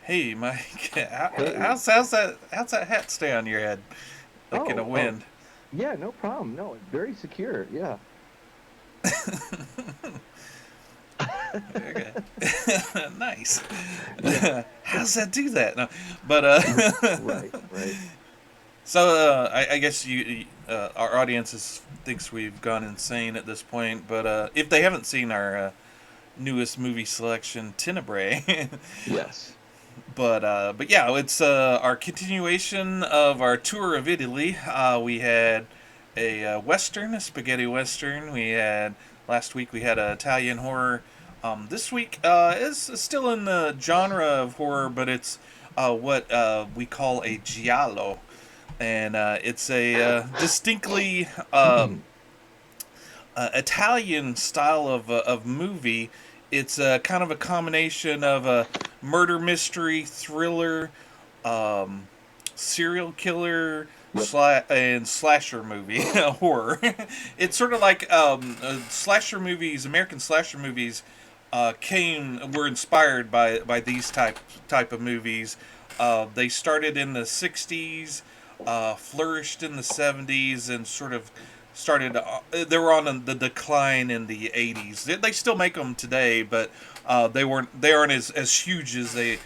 Hey, Mike. Hey. How's that hat stay on your head, like in a Oh, wind? yeah, no problem. No, very secure. Yeah. Okay. Nice. Yeah. How's that do that? No, but Right, right. so I guess our thinks we've gone insane at this point. But if they haven't seen our newest movie selection, Tenebrae, Yes. but yeah, it's our continuation of our tour of Italy. We had a western, a spaghetti western. We had last week. We had an Italian horror. This week is still in the genre of horror, but it's what we call a giallo, and it's a distinctly Italian style of movie. It's kind of a combination of a murder mystery thriller, um, serial killer Yep. and slasher movie horror. It's sort of like slasher movies. American slasher movies were inspired by these type of movies. They started in the '60s, flourished in the '70s, and sort of started. They were on the decline in the '80s. They still make them today, but they aren't as huge as they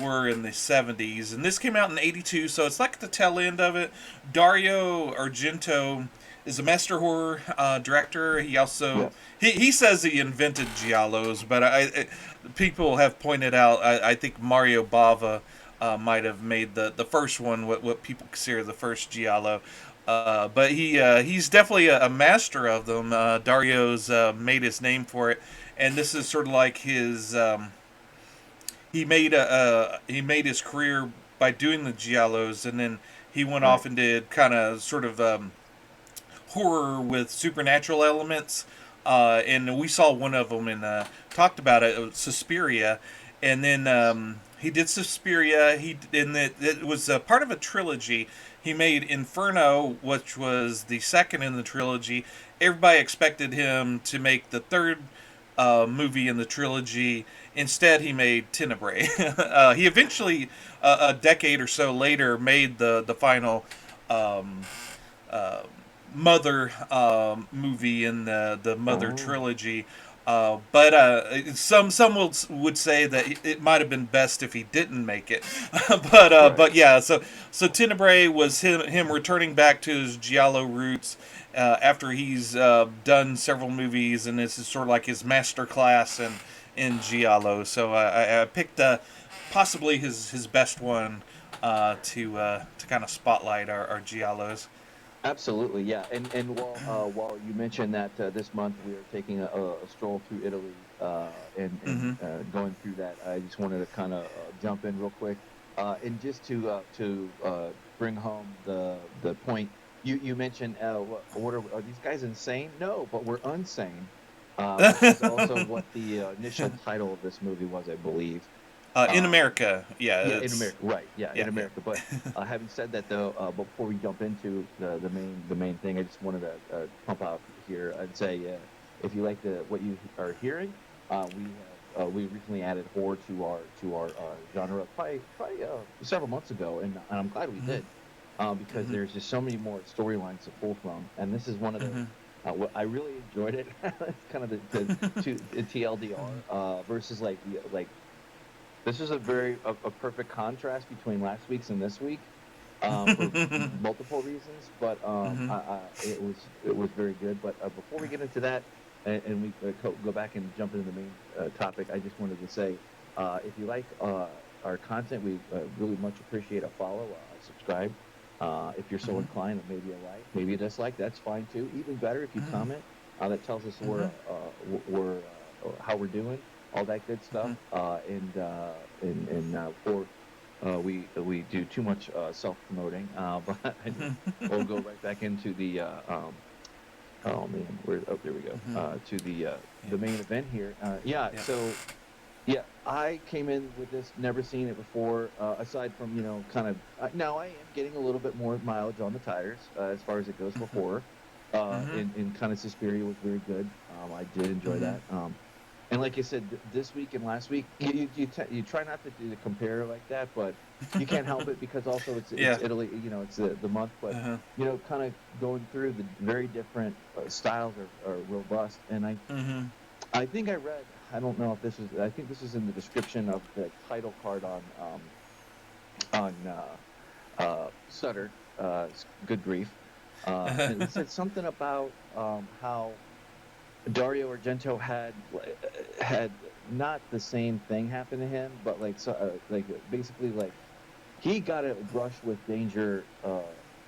were in the '70s. And this came out in '82, so it's like the tail end of it. Dario Argento is a master horror director. He also Yep. he says he invented giallos, but people have pointed out. I think Mario Bava might have made the first one, what people consider the first giallo. But he's definitely a master of them. Dario's made his name for it, and this is sort of like his. He made his career by doing the giallos, and then he went Right. off and did kind of sort of horror with supernatural elements. And we saw one of them and talked about it, Suspiria, and then Yes. he did Suspiria. It was part of a trilogy. He made Inferno, which was the second in the trilogy. Everybody expected him to make the third movie in the trilogy. Instead, he made Tenebrae. He eventually, a decade or so later, made the final um, uh, Mother movie in the Mother Oh, trilogy. But would say that it might have been best if he didn't make it. right. But yeah, so Tenebrae was him returning back to his giallo roots after he's done several movies, and this is sort of like his master class in giallo. So I picked possibly his best one to kind of spotlight our giallos. Absolutely. Yeah. And while you mentioned that this month we are taking a stroll through Italy and Hmm. going through that, I just wanted to kind of jump in real quick and just to bring home the point you mentioned. Are these guys insane? No, but we're unsane, which is also what the initial title of this movie was, I believe. In Um, America, yeah, yeah, in it's America, right? Yeah, in yeah, yeah. America. But having said that, though, before we jump into the main thing, I just wanted to pump out here and say, if you like the what you are hearing, we recently added horror to our genre probably several months ago, and I'm glad we Hmm. did, because Hmm. there's just so many more storylines to pull from, and this is one of those. Hmm. What I really enjoyed it. It's kind of the TLDR versus like this is a perfect contrast between last week's and this week, for multiple reasons. But Hmm. it was very good. But before we get into that, and we go back and jump into the main topic, I just wanted to say, if you like our content, we really much appreciate a follow, subscribe. If you're so inclined, maybe a like, maybe a dislike, that's fine too. Even better if you comment. That tells us how we're doing, all that good stuff. And before we do too much self promoting, but we'll go right back into oh man, there we go, to the main event here. Yeah, Yeah. so yeah, I came in with this, never seen it before. Aside from kind of now I am getting a little bit more mileage on the tires as far as it goes for horror. Hmm. In kind of Suspiria was very good. I did enjoy Hmm. that. And like you said, this week and last week, you try not to compare like that, but you can't help it because also it's Yeah. Italy, it's the month, but Uh-huh. kind of going through the very different styles are robust. And Mm-hmm. I think I read, I don't know if this is, I think this is in the description of the title card on Sutter, Good Grief. And it said something about how Dario Argento had not the same thing happen to him, but like basically like he got a brush with danger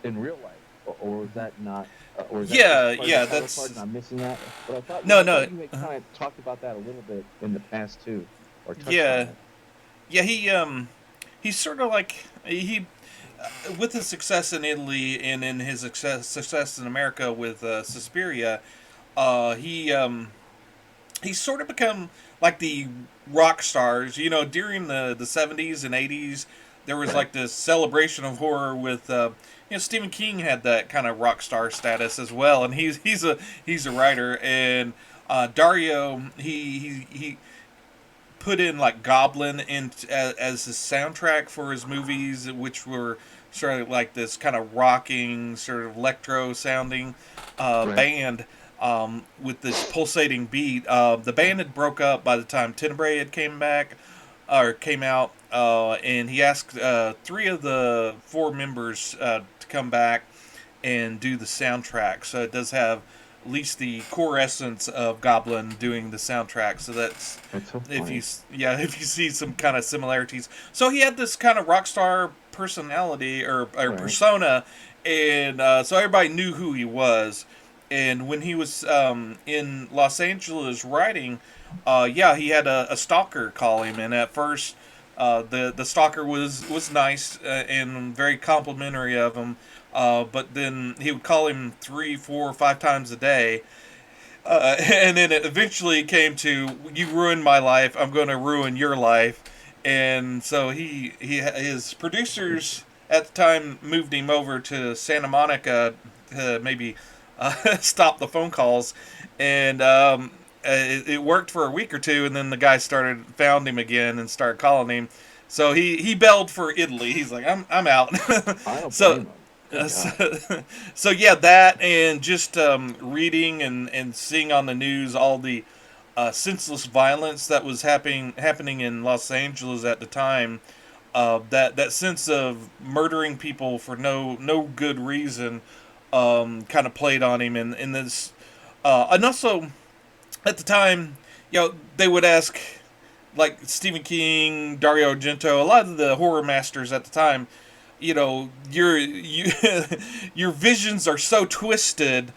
in real life, or was that not, or is that just Yeah, part of the yeah, title card and that's I'm missing that? But no, I thought no. you had Uh-huh. kind of talked about that a little bit in the past too, or touched on Yeah, it. yeah. He's sort of like he with his success in Italy and in his success in America with Suspiria, he's sort of become like the rock stars. During the 70s and 80s, there was Right. like this celebration of horror with Stephen King had that kind of rock star status as well, and he's a writer. And Dario, he put in like Goblin in as his soundtrack for his movies, which were sort of like this kind of rocking, sort of electro sounding Right. band with this pulsating beat. The band had broke up by the time Tenebrae had came out, and he asked three of the four members to come back and do the soundtrack. So it does have at least the core essence of Goblin doing the soundtrack. So that's That's so if you funny. if you see some kind of similarities. So he had this kind of rock star personality or Right. persona, and so everybody knew who he was. And when he was in Los Angeles writing, yeah, he had a stalker call him, and at first. The stalker was nice and very complimentary of him, but then he would call him 3, 4, 5 times a day, and then it eventually came to "You ruined my life. I'm going to ruin your life." And so his producers at the time moved him over to Santa Monica to maybe stop the phone calls, and it worked for a week or two, and then the guy found him again and started calling him. So he bailed for Italy. He's like, I'm out. I don't so blame him. Good God. so yeah, that and just reading and seeing on the news all the senseless violence that was happening in Los Angeles at the time. That sense of murdering people for no good reason kind of played on him, and this and also at the time, they would ask like Stephen King, Dario Argento, a lot of the horror masters at the time, your visions are so twisted.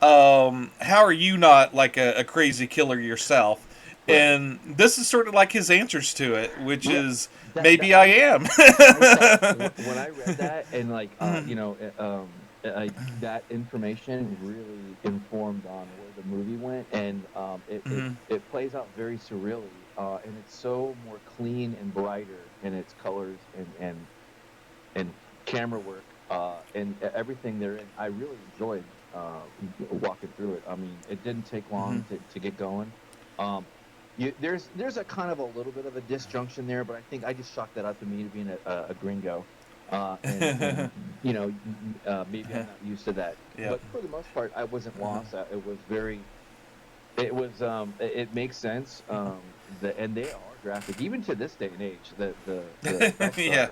How are you not like a crazy killer yourself? Right. And this is sort of like his answers to it, which Well, is that maybe I am. I thought when I read that and like that information really informed on where the movie went, and it plays out very surreally, and it's so more clean and brighter in its colors and camera work, and everything therein. I really enjoyed walking through it. I mean, it didn't take long to get going. Um, there's a kind of a little bit of a disjunction there, but I think I just chalked that up to me to being a gringo, and maybe I'm not used to that. Yeah. But for the most part, I wasn't lost. It was very, it makes sense. And they are graphic even to this day and age. The effects Yeah.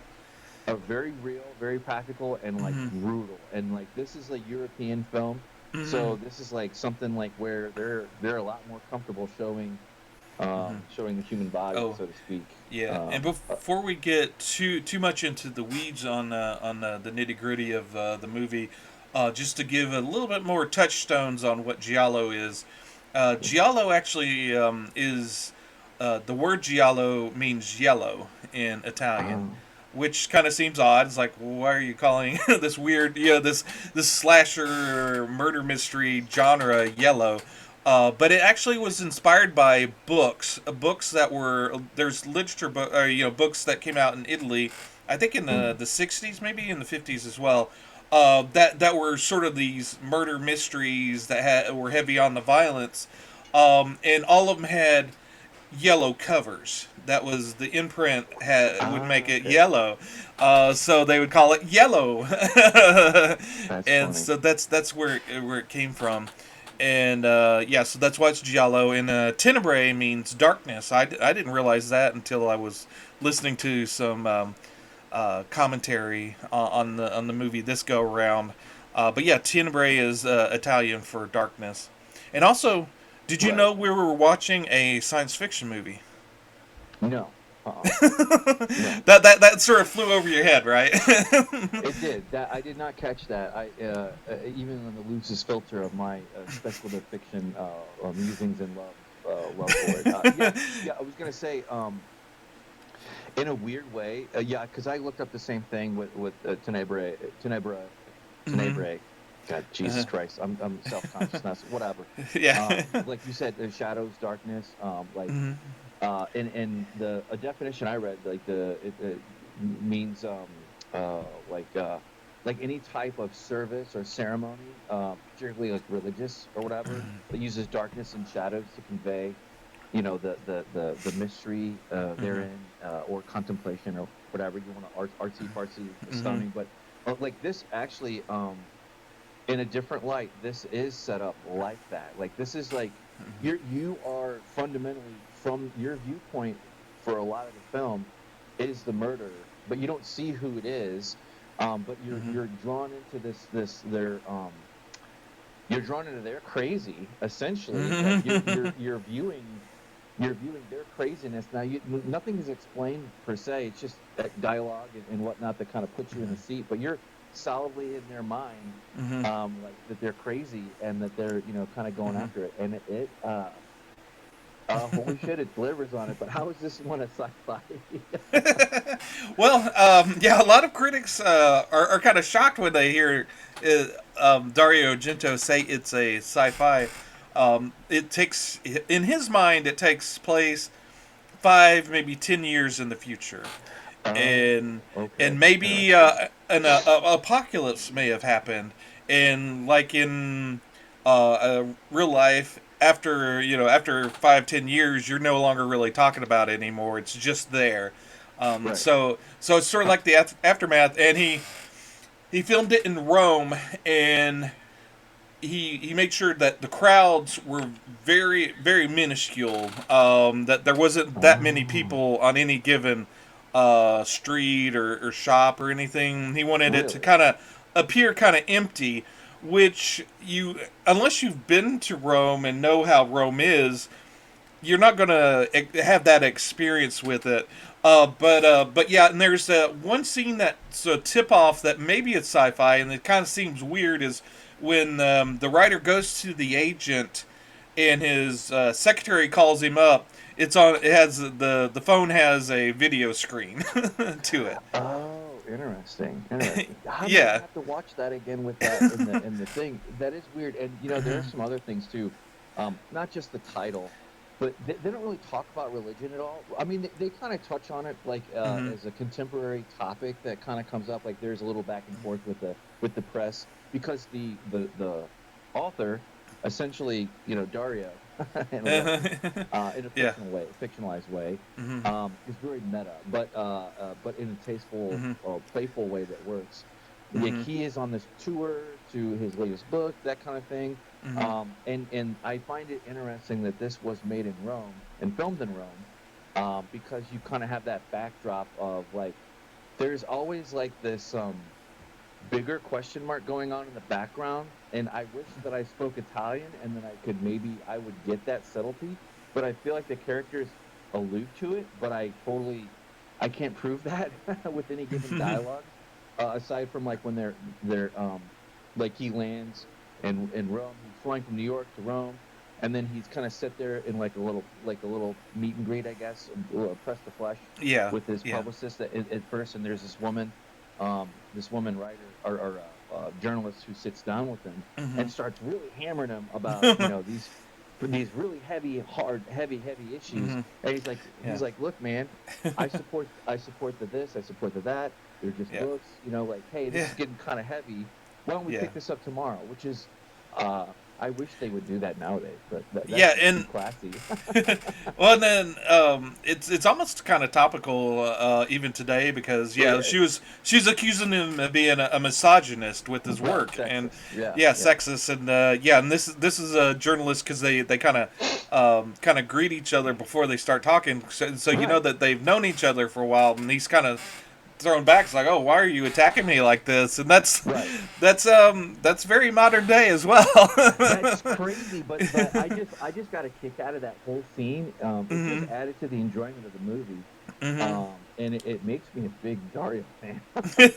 are very real, very practical, and like brutal. And like this is a European film, so this is like something like where they're a lot more comfortable showing the human body, Oh, so to speak. yeah. And before we get too much into the weeds on the nitty gritty of the movie, just to give a little bit more touchstones on what Giallo is. Giallo actually is the word Giallo means yellow in Italian, Oh, which kind of seems odd. It's like, well, why are you calling this weird, this slasher murder mystery genre yellow? But it actually was inspired by books that were there's literature books that came out in Italy, I think in mm, the '60s, maybe in the '50s as well. That were sort of these murder mysteries that were heavy on the violence, and all of them had. yellow covers. That was the imprint would make it Okay. yellow, so they would call it yellow, That's and funny. so that's where it came from, and yeah, so that's why it's Giallo. And Tenebrae means darkness. I didn't realize that until I was listening to some commentary on the movie this go around. But yeah, Tenebrae is Italian for darkness. And also, did you Right. know we were watching a science fiction movie? No. Uh-uh. No. That sort of flew over your head, right? It did. That I did not catch that. Even on the loosest filter of my speculative fiction musings and love for it. Yeah, yeah. I was gonna say, in a weird way, yeah, because I looked up the same thing with Hmm. Tenebrae. God, Jesus Christ, I'm self-conscious now. So whatever. Yeah. Like you said, the shadows, darkness. Hmm. In the a definition I read, like it means uh like uh like any type of service or ceremony, particularly like religious or whatever, that uses darkness and shadows to convey, the mystery therein, or contemplation, or whatever you want to artsy fartsy Hmm. stunning. But like this actually, in a different light, this is set up like that. Like this is like you are fundamentally, from your viewpoint for a lot of the film, is the murderer, but you don't see who it is. But Hmm. you're drawn into this their you're drawn into their crazy, essentially. Like Hmm. you're viewing their craziness. Now nothing is explained per se. It's just that dialogue and whatnot that kind of puts you in the seat, but you're solidly in their mind, Hmm. like that they're crazy and that they're, kind of going after it. And holy shit, it delivers on it. But how is this one a sci-fi? Well, yeah, a lot of critics are kind of shocked when they hear Dario Argento say it's a sci-fi. It takes, in his mind, it takes place 5, maybe 10 years in the future, Oh, and okay, maybe interesting. an apocalypse may have happened, and like in real life, after 5, 10 years, you're no longer really talking about it anymore. It's just there. Right. So it's sort of like the aftermath, and he filmed it in Rome, and he made sure that the crowds were very very minuscule. That there wasn't that many Oh, people on any given street or shop or anything. He wanted it to really? kind of appear kind of empty, which you, unless you've been to Rome and know how Rome is, you're not gonna have that experience with it. But yeah, and there's one scene that's a tip off that maybe it's sci-fi, and it kind of seems weird. Is when the writer goes to the agent, and his secretary calls him up. It's on. It has the phone has a video screen to it. Oh, interesting. Interesting. I'm gonna Yeah. have to watch that again with that in the thing. That is weird. And there are some other things too. Not just the title, but they don't really talk about religion at all. I mean, they kind of touch on it like Hmm. as a contemporary topic that kind of comes up. Like there's a little back and forth with the press, because the author, essentially, Dario, in a way, in a Yeah. fictionalized way, Hmm. is very meta, but in a tasteful, Hmm. playful way that works. Like Hmm. he is on this tour to his latest book, that kind of thing. Hmm. And I find it interesting that this was made in Rome and filmed in Rome, because you kind of have that backdrop of like there's always like this bigger question mark going on in the background. And I wish that I spoke Italian, and then I would get that subtlety. But I feel like the characters allude to it, but I can't prove that with any given dialogue. Aside from like when they're like he lands in Rome, he's flying from New York to Rome, and then he's kind of sit there in like a little meet and greet, I guess, press to flesh Yeah. with his Yeah. publicist at first. And there's this woman writer, or journalist, who sits down with him Hmm. and starts really hammering him about, these really heavy issues. Hmm. And Yeah. he's like, look, man, I support the this, I support the that. They're just Yeah. books, like, hey, this Yeah. is getting kind of heavy. Why don't we Yeah. pick this up tomorrow? Which is uh I wish they would do that nowadays, but that's Yeah, just too and classy. well, and then it's almost kind of topical even today because It yeah, is. she's accusing him of being a misogynist with his Right, work and sexist. Yeah, yeah, yeah. sexist and yeah, and this is a journalist because they kind of greet each other before they start talking, so you know Right, that they've known each other for a while, and he's kind of thrown back. It's like, oh, why are you attacking me like this? And right. that's very modern day as well. That's crazy, but I just got a kick out of that whole scene. It just Hmm. added to the enjoyment of the movie. Hmm. And it makes me a big Dario fan. I mean,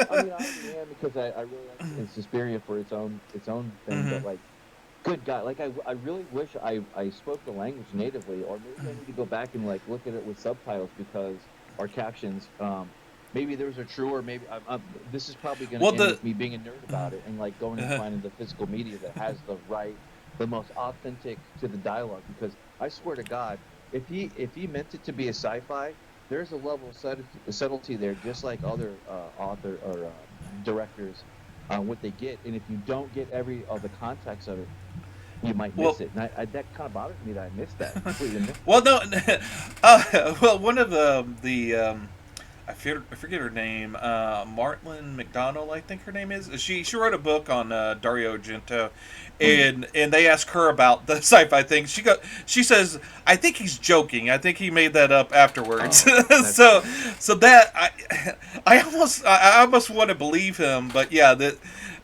I already am because I really like Suspiria for its own thing. But Hmm. like, good God, like I really wish I spoke the language natively, or maybe I need to go back and like look at it with subtitles because our captions. Maybe those are true, or maybe this is probably going to Well, end the with me being a nerd about it and like going and finding the physical media that has the most authentic to the dialogue. Because I swear to God, if he meant it to be a sci-fi, there's a level of subtlety there, just like other author or directors, what they get. And if you don't get every of the context of it, you might well, miss it. And that kind of bothers me that I missed that, completely missed it. well, no, well, one of the I forget her name. Martlin McDonald, I think her name is. She wrote a book on Dario Argento, Mm. and they ask her about the sci-fi thing. She says I think he's joking. I think he made that up afterwards. Oh, that's so funny. so that I almost want to believe him, but yeah, that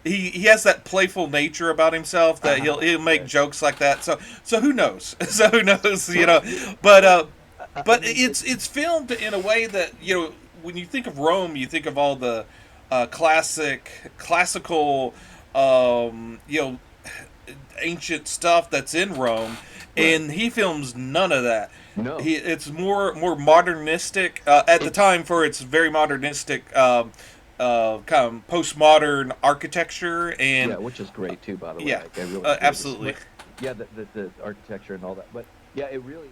he has that playful nature about himself that he'll make Yes. jokes like that. So who knows? So who knows? Well, But well, I but mean, it's filmed in a way that when you think of Rome, you think of all the classical, you know, ancient stuff that's in Rome, right. and he films none of that. No, It's more modernistic at the it's time for its very modernistic kind of postmodern architecture and yeah, which is great too, by the way. yeah, Like I really enjoy this, absolutely. but yeah, the architecture and all that. But yeah, it really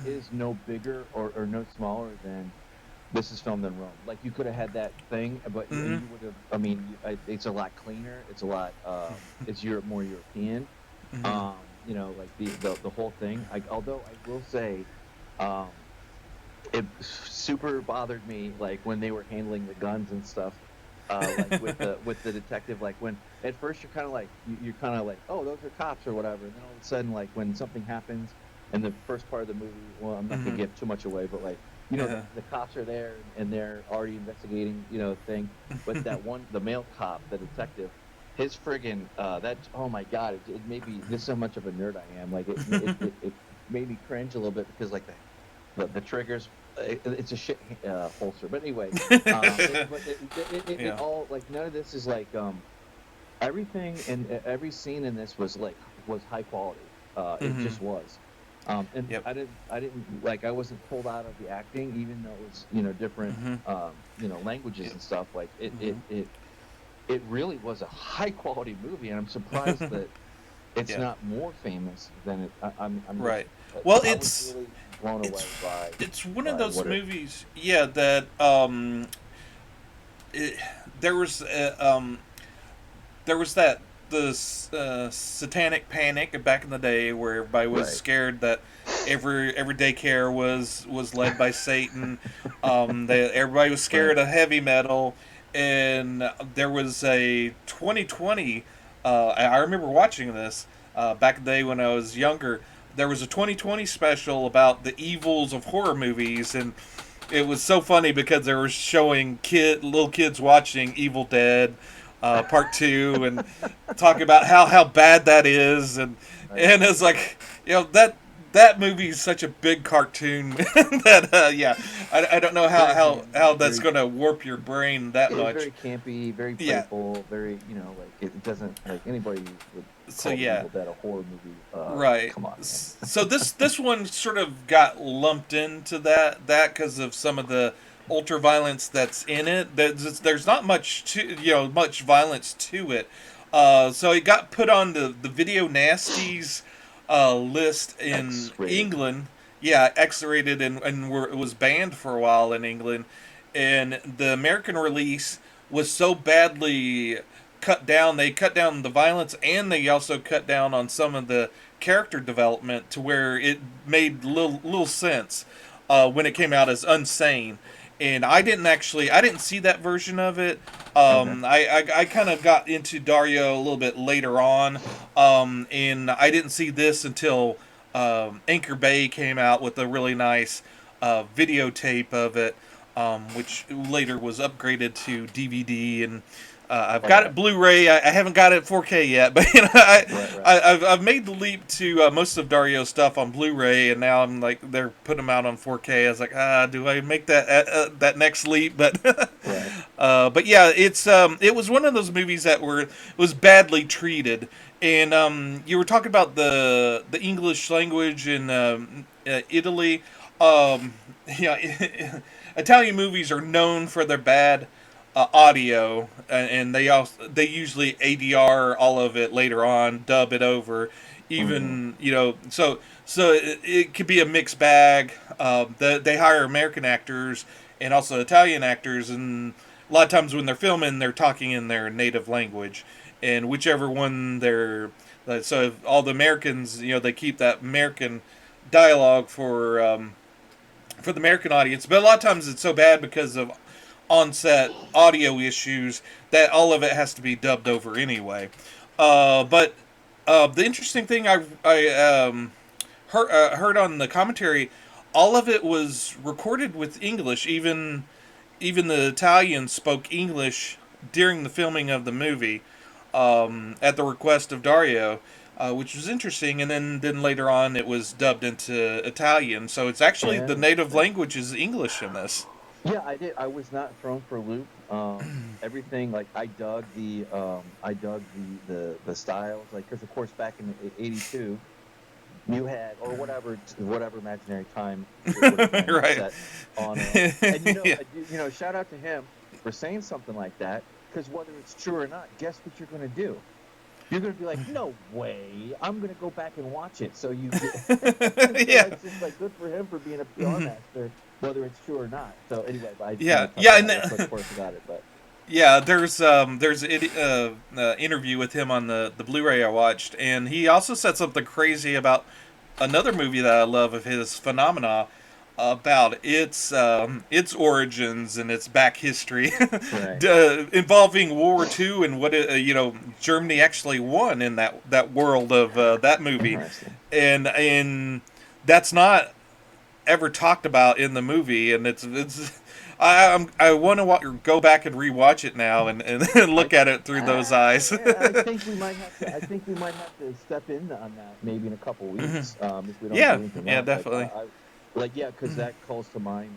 is no bigger or no smaller than this is filmed in Rome. Like you could have had that thing, but and Hmm. you would have. I mean, it's a lot cleaner. It's a lot. It's more European. Hmm. Like the whole thing. Although I will say, um, it super bothered me like when they were handling the guns and stuff. Like with the detective, like when at first you're kind of like you're kind of like, oh, those are cops or whatever, and then all of a sudden, like when something happens in the first part of the movie, well, I'm not gonna Hmm. give too much away, but like Yeah. the cops are there and they're already investigating thing, but the male cop, the detective, his friggin' that oh my god, it made me this is how much of a nerd I am, like it made me cringe a little bit because like the triggers. It's a shit holster, but anyway, it Yeah. all like none of this is like everything and every scene in this was high quality. It Hmm. just was. And Yep. I didn't like I wasn't pulled out of the acting, even though it was different Hmm. languages Yep. and stuff. Like Hmm. it really was a high quality movie, and I'm surprised that it's Yeah. not more famous than it. I'm just Right. Well, I was really blown it's away by it's one of those what it. movies, yeah, that it, there was there was that the satanic panic back in the day where everybody was Right. scared that every daycare was led by Satan. Everybody was Right. scared of heavy metal, and there was a 2020. I remember watching this back in the day when I was younger. There was a 2020 special about the evils of horror movies, and it was so funny because they were showing little kids watching Evil Dead Part Two and talking about how bad that is, Right. and it's like that movie is such a big cartoon that yeah, I don't know how Very how ham, how that's very gonna warp your brain that it was much. very campy, very Yeah. playful, very like it doesn't like anybody would So call the yeah. Evil Dead a horror movie. Right. Come on, man. So this one sort of got lumped into that because of some of the ultra violence that's in it. There's not much violence to it. So it got put on the video nasties list in X-rated. England. Yeah, X-rated and it was banned for a while in England, and the American release was so badly cut down. They cut down the violence, and they also cut down on some of the character development to where it made little sense when it came out as Unsane. And I didn't see that version of it. Okay. I kind of got into Dario a little bit later on, and I didn't see this until Anchor Bay came out with a really nice videotape of it, which later was upgraded to DVD, and I've got it Blu-ray. I haven't got it 4K yet, but you know, I've made the leap to most of Dario's stuff on Blu-ray, and now I'm like they're putting them out on 4K. I was like, do I make that next leap? But but yeah, it was one of those movies that was badly treated, and you were talking about the English language in Italy. Yeah, Italian movies are known for their bad audio, and they usually ADR all of it later on, dub it over, even so it could be a mixed bag. They hire American actors and also Italian actors, and a lot of times when they're filming, they're talking in their native language, and whichever one so if all the Americans, they keep that American dialogue for the American audience, but a lot of times it's so bad because of on-set audio issues that all of it has to be dubbed over anyway. But the interesting thing I heard on the commentary, all of it was recorded with English. Even the Italians spoke English during the filming of the movie, at the request of Dario. Which was interesting, and then later on it was dubbed into Italian. So it's actually the native language is English in this. Yeah, I did. I was not thrown for a loop. Everything, like I dug the styles, like because of course back in '82 you had or whatever imaginary time right set on and yeah. shout out to him for saying something like that, because whether it's true or not, guess what you're going to do. You're going to be like, no way, I'm going to go back and watch it. So you yeah. It's just like good for him for being a PR master, whether it's true or not. So anyway, and of course about it, but yeah, there's an interview with him on the Blu-ray I watched, and he also said something crazy about another movie that I love of his, Phenomena, about its origins and its back history, right. Involving World War II and what Germany actually won in that world of that movie, and that's not ever talked about in the movie, and it's I want to go back and rewatch it now and look at it through those eyes. I think we might have to step in on that maybe in a couple weeks. If we don't do anything else. Definitely. Because that calls to mind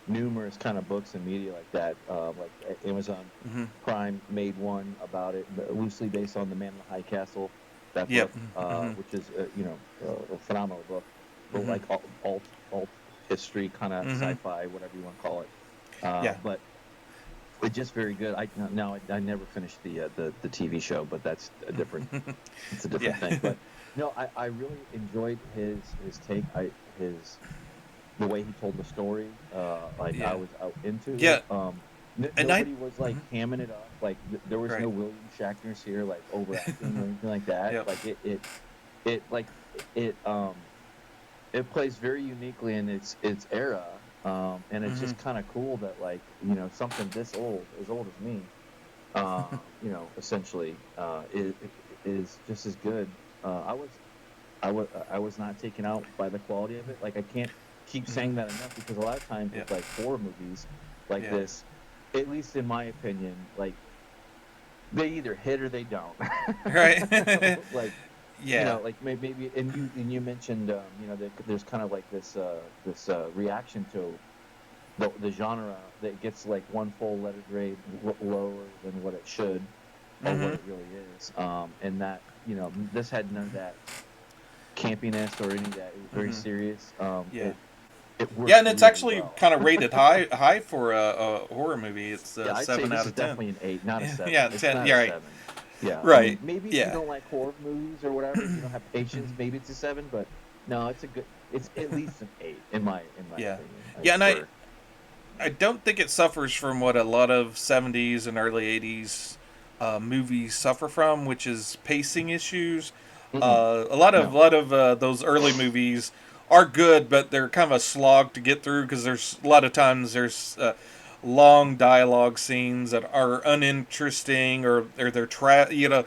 numerous kind of books and media like that. Like Amazon Prime made one about it, loosely based on The Man in the High Castle. That book, which is a phenomenal book, but like alt history kind of sci-fi, whatever you want to call it. But it's just very good. I never finished the TV show, but that's a different thing. But no, I really enjoyed his take. The way he told the story. I was out into it. Nobody was like hamming it up. Like there was no William Shatner's here, like overacting or anything like that. Like it plays very uniquely in its era, and it's just kind of cool that something this old, as old as me, essentially is just as good. I was not taken out by the quality of it. Like I can't keep saying that enough, because a lot of times with like horror movies like this, at least in my opinion, like they either hit or they don't. Right. Like like maybe and you mentioned that there's kind of like this reaction to the genre that gets like one full letter grade lower than what it should or what it really is, and that this had none of that campiness or any of that. It was very serious. It worked and it's really actually well. kind of rated high for a horror movie. It's I'd 7 say out of 10. Definitely an 8, not a 7. Yeah, it's 10. Not Yeah, a right. 7. Yeah, right. I mean, maybe if you don't like horror movies or whatever, if you don't have patience, maybe it's a 7. But no, it's at least an 8 in my opinion. And I don't think it suffers from what a lot of 70s and early 80s movies suffer from, which is pacing issues. Mm-mm. A lot of No. those early movies are good, but they're kind of a slog to get through because there's a lot of times there's long dialogue scenes that are uninteresting, or they're a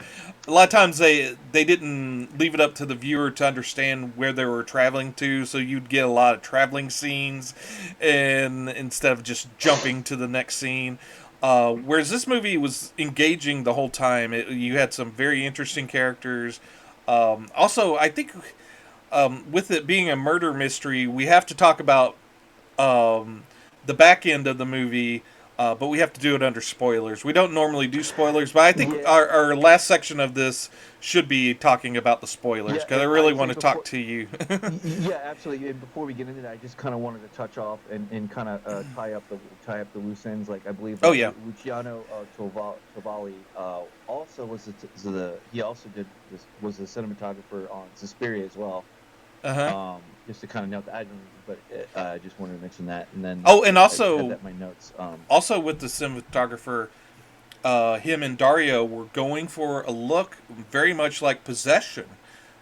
lot of times they didn't leave it up to the viewer to understand where they were traveling to, so you'd get a lot of traveling scenes and instead of just jumping to the next scene. Whereas this movie was engaging the whole time. You had some very interesting characters. Also, I think with it being a murder mystery, we have to talk about um, the back end of the movie, but we have to do it under spoilers. We don't normally do spoilers, but I think Yeah, our last section of this should be talking about the spoilers yeah, because I and really I'd want say to before, talk to you. yeah, absolutely. And before we get into that, I just kind of wanted to touch off and kind of tie up the loose ends. Like I believe Oh yeah. Luciano Tovali also was he also did this, was the cinematographer on Suspiria as well. Uh huh. Just to kind of note that, I don't, but I just wanted to mention that, and then Oh, and I had also that in my notes. also with the cinematographer, him and Dario were going for a look very much like Possession,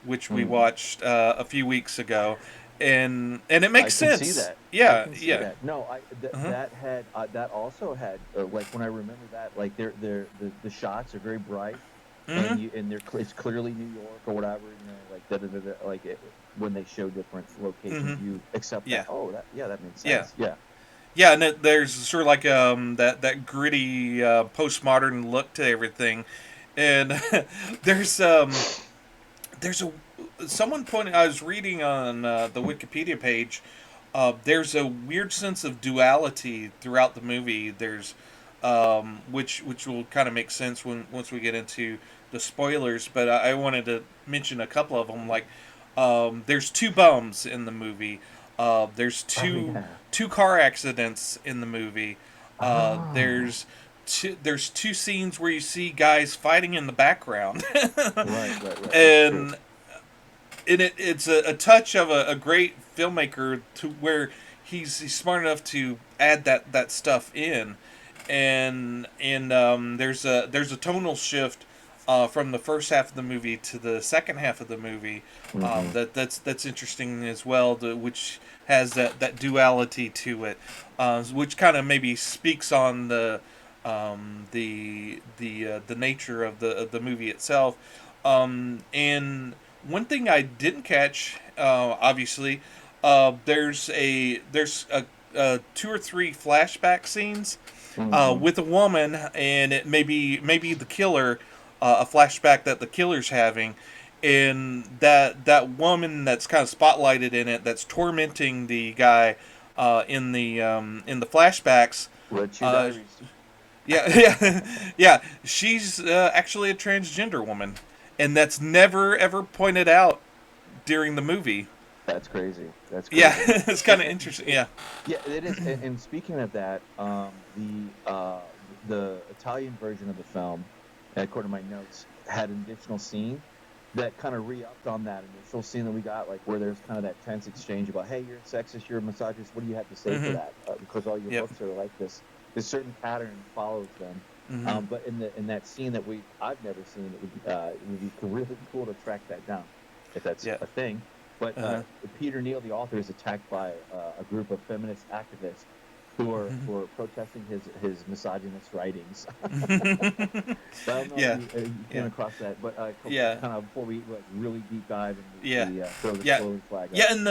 which we Mhm. watched a few weeks ago, and it I makes can see sense. that. I Yeah, can see yeah. that. No, Uh-huh. that had that also had like when I remember that, like the shots are very bright, Mm-hmm. and it's clearly New York or whatever, like like when they show different locations, Mm-hmm. you accept that. Yeah, Oh, that makes yeah, sense. Yeah. yeah. And there's sort of like that gritty postmodern look to everything, and there's there's a someone pointed. I was reading on the Wikipedia page. There's a weird sense of duality throughout the movie. There's which will kind of make sense when once we get into the spoilers. But I wanted to mention a couple of them. Like there's two bums in the movie. There's Oh yeah. two car accidents in the movie. Oh. There's two scenes where you see guys fighting in the background, Right. Right. Right. That's true. and it's a touch of a great filmmaker to where he's smart enough to add that stuff in, and there's a tonal shift from the first half of the movie to the second half of the movie Hmm. that's interesting as well, which has that duality to it, which kind of maybe speaks on the nature of the movie itself, and one thing I didn't catch, obviously, there's two or three flashback scenes Hmm. with a woman, and it maybe the killer, a flashback that the killer's having, and that woman that's kind of spotlighted in it, that's tormenting the guy in the flashbacks. Red Shoe Uh, Diaries. yeah, yeah, yeah. She's actually a transgender woman, and that's never ever pointed out during the movie. That's crazy. That's Yeah, crazy. it's kind of interesting. Yeah. Yeah, it is. And speaking of that, the Italian version of the film, according to my notes, had an additional scene that kind of re-upped on that initial scene that we got, like where there's kind of that tense exchange about, hey, you're a sexist, you're a misogynist. What do you have to say for Mm-hmm. that? Because all your Yep. books are like this. This certain pattern follows them. Mm-hmm. But in that scene that I've never seen, it would be really cool to track that down, if that's Yeah. a thing. But Uh-huh. Peter Neal, the author, is attacked by a group of feminist activists who are protesting his misogynist writings. So I don't know if Yeah. you came Yeah. across that, but Yeah. kind of before we like really deep dive and Yeah. we throw the Yeah. spoiler flag Yeah, up. and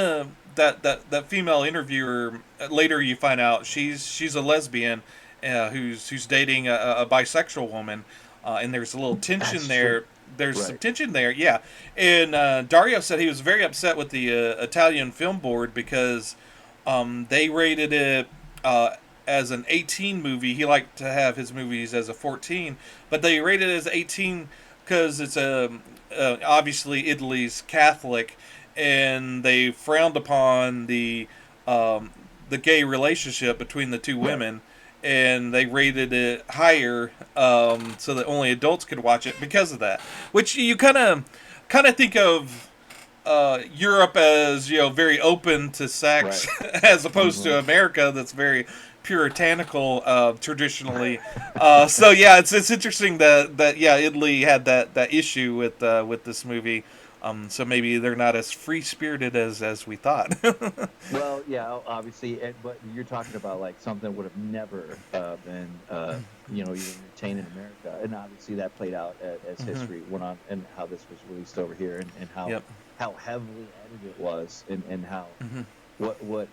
that female interviewer, later you find out she's a lesbian, who's dating a bisexual woman, and there's a little tension That's true. there. There's some Right. tension there, yeah. And Dario said he was very upset with the Italian Film Board because they rated it as an 18 movie. He liked to have his movies as a 14, but they rated it as 18 because it's obviously Italy's Catholic, and they frowned upon um, the gay relationship between the two Right. women, and they rated it higher so that only adults could watch it because of that. Which you kind of think of Europe as very open to sex, Right. as opposed Hmm. to America that's very puritanical traditionally. So yeah, it's interesting that yeah, Italy had that issue with this movie. So maybe they're not as free spirited as we thought. Well, yeah, obviously, but you're talking about like something that would have never been, even entertained in America, and obviously that played out as Hmm. history went on, and how this was released over here, and Yep. how heavily edited it was, and how Hmm. what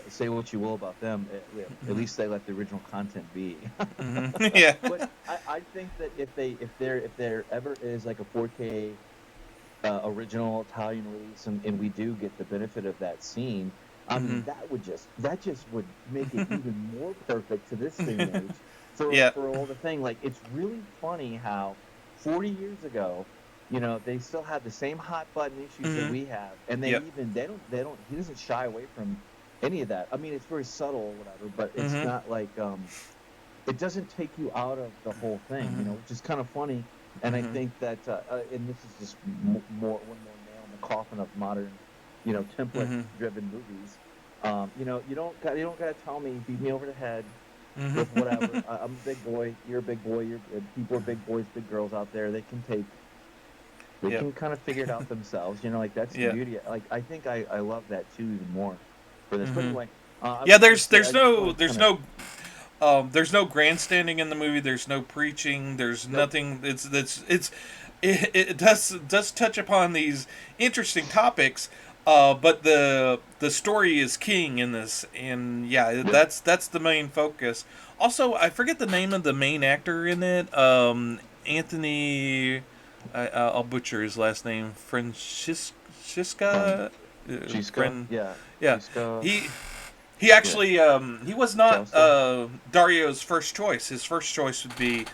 say what you will about them, at Hmm. least they let the original content be. Hmm. Yeah. But I think that if there ever is like a 4K original Italian release, and we do get the benefit of that scene, I Hmm. mean that just would make it even more perfect to this day and age Yeah. for all the thing. Like it's really funny how 40 years ago, they still have the same hot button issues that Hmm. we have, and Yep. they don't he doesn't shy away from any of that. I mean, it's very subtle or whatever, but it's Hmm. not like it doesn't take you out of the whole thing, Hmm. which is kind of funny. And I Hmm. think that, and this is just one more nail in the coffin of modern, Hmm. template-driven movies. You don't got to tell me, beat me over the head Hmm. with whatever. I'm a big boy. You're a big boy. People are big boys, big girls out there. They Yep. can kind of figure it out themselves. Like that's the Yeah. beauty. Like I think I love that too even more for this. But Hmm. anyway, I Yeah. was gonna There's say I just wanted to there's kind of no there's no grandstanding in the movie. There's no preaching. There's nope. nothing. It does touch upon these interesting topics. But the story is king in this, and yeah, Yep. that's the main focus. Also, I forget the name of the main actor in it. Anthony, I'll butcher his last name. Um, Francisca, Gisco, friend. yeah, Yeah, Gisco, he he yeah, actually he was not Chelsea, Dario's first choice. His first choice would be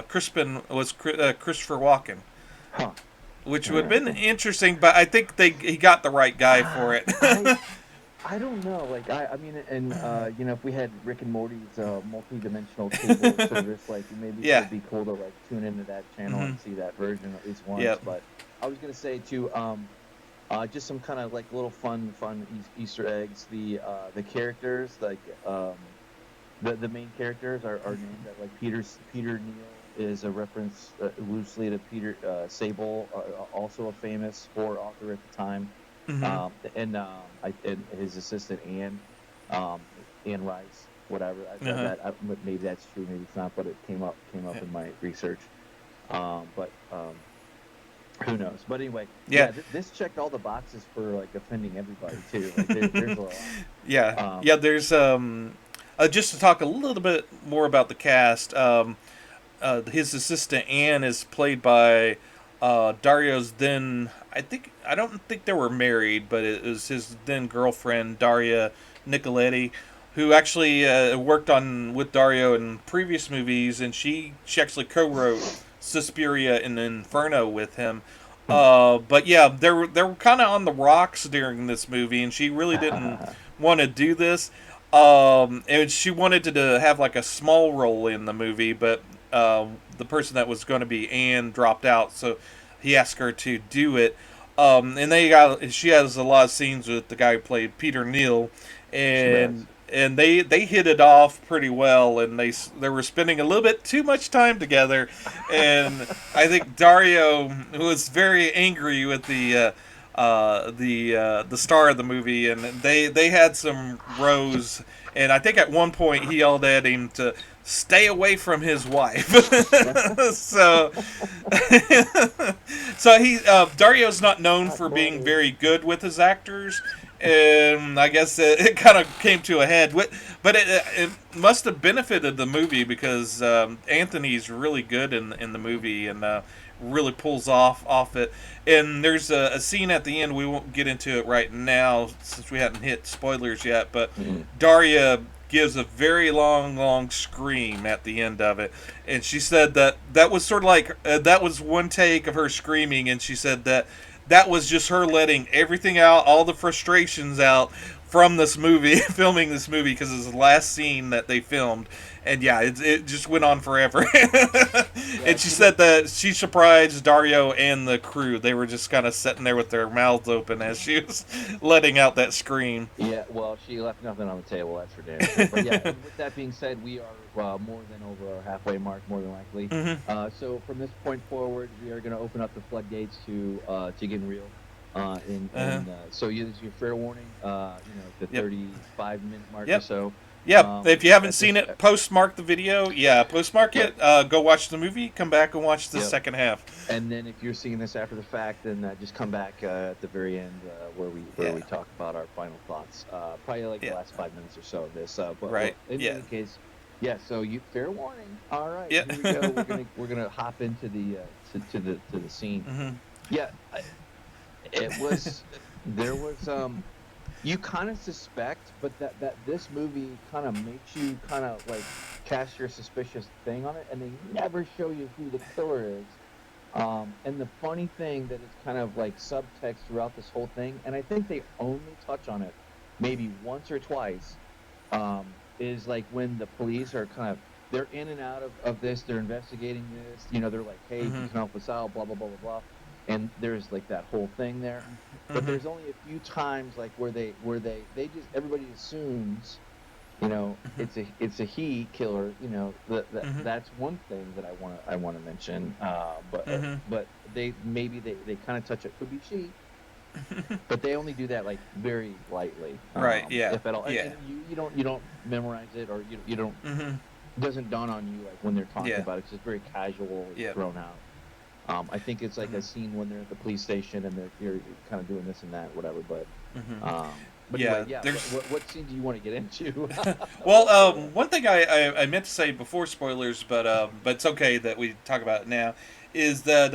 Christopher Walken, huh? which would have been Interesting. interesting. But I think he got the right guy for Uh, it. I I don't know. Like I mean, and if we had Rick and Morty's multi-dimensional cable service, like maybe it Yeah. would be cool to like tune into that channel Hmm. and see that version at least once. Yep. But I was gonna say too, just some kind of like little fun Easter eggs. The characters, like the main characters are named that like Peter Neal is a reference loosely to Peter Sable, also a famous horror author at the time, Hmm. and his assistant um, Anne Rice, whatever. Uh-huh. Maybe that's true, maybe it's not, but it came up Yeah. in my research. But who knows? But anyway, Yeah. yeah, this checked all the boxes for like offending everybody too. Like there's a lot. Yeah. Um, Yeah. There's just to talk a little bit more about the cast. His assistant Anne is played by Dario's then. I don't think they were married, but it was his then girlfriend Daria Nicoletti, who actually worked on with Dario in previous movies, and she actually co-wrote Suspiria and Inferno with him. But yeah, they were kind of on the rocks during this movie, and she really didn't want to do this. And she wanted to have like a small role in the movie, but the person that was going to be Anne dropped out, so he asked her to do it. And she has a lot of scenes with the guy who played Peter Neal, she and does. they hit it off pretty well, and they were spending a little bit too much time together, and I think Dario was very angry with the star of the movie, and they had some rows, and I think at one point he yelled at him to stay away from his wife. so so Dario's not known Hot for being boy. very good with his actors, and I guess it kind of came to a head. But it must have benefited the movie because Anthony's really good in the movie, and really pulls off it. And there's a scene at the end. We won't get into it right now since we hadn't hit spoilers yet. But Mm. Daria gives a very long scream at the end of it, and she said that was sort of like that was one take of her screaming, and she said that was just her letting everything out, all the frustrations out from this movie, filming this movie, because it's the last scene that they filmed, and yeah, it just went on forever. Yeah, And she said that she surprised Dario and the crew. They were just kind of sitting there with their mouths open as she was letting out that scream. yeah, well, she left nothing on the table, that's for damn sure. But yeah, and with that being said, we are more than over our halfway mark, more than likely. Hmm. So from this point forward, we are going to open up the floodgates to getting real. So this is your fair warning. The Yep. 35-minute mark or Yep. so. Yeah, if you haven't At seen this, it, postmark the video. Yeah, postmark Yep. it. Go watch the movie. Come back and watch the Yep. second half. And then if you're seeing this after the fact, then just come back at the very end where we Yeah. talk about our final thoughts. Probably like the Yeah. last 5 minutes or so of this. But Right. in Yeah. any case, yeah. So you fair warning. All right. Yeah. Here we go. We're gonna hop into the to the scene. Hmm. Yeah. It was there was you kind of suspect, but that this movie kind of makes you kind of like cast your suspicious thing on it, and they never show you who the killer is. And the funny thing that is kind of like subtext throughout this whole thing, and I think they only touch on it maybe once or twice, is like when the police are kind of they're in and out of this, they're investigating this, they're like, hey, you can help us out, blah blah blah blah blah, and there's like that whole thing there, but there's only a few times like where they just everybody assumes, it's a he killer, that's one thing that I want to mention, but they kind of touch it, could be she, but they only do that like very lightly, Right. Yeah. if at all. Yeah. And you don't memorize it, or you don't. Hmm. It doesn't dawn on you like when they're talking Yeah. about it. It's just very casual, Yeah. thrown out. I think it's like a scene when they're at the police station and you're kind of doing this and that, whatever. But Yeah, anyway, yeah. there's- What scene do you want to get into? Well, one thing I meant to say before spoilers, but it's okay that we talk about it now, is that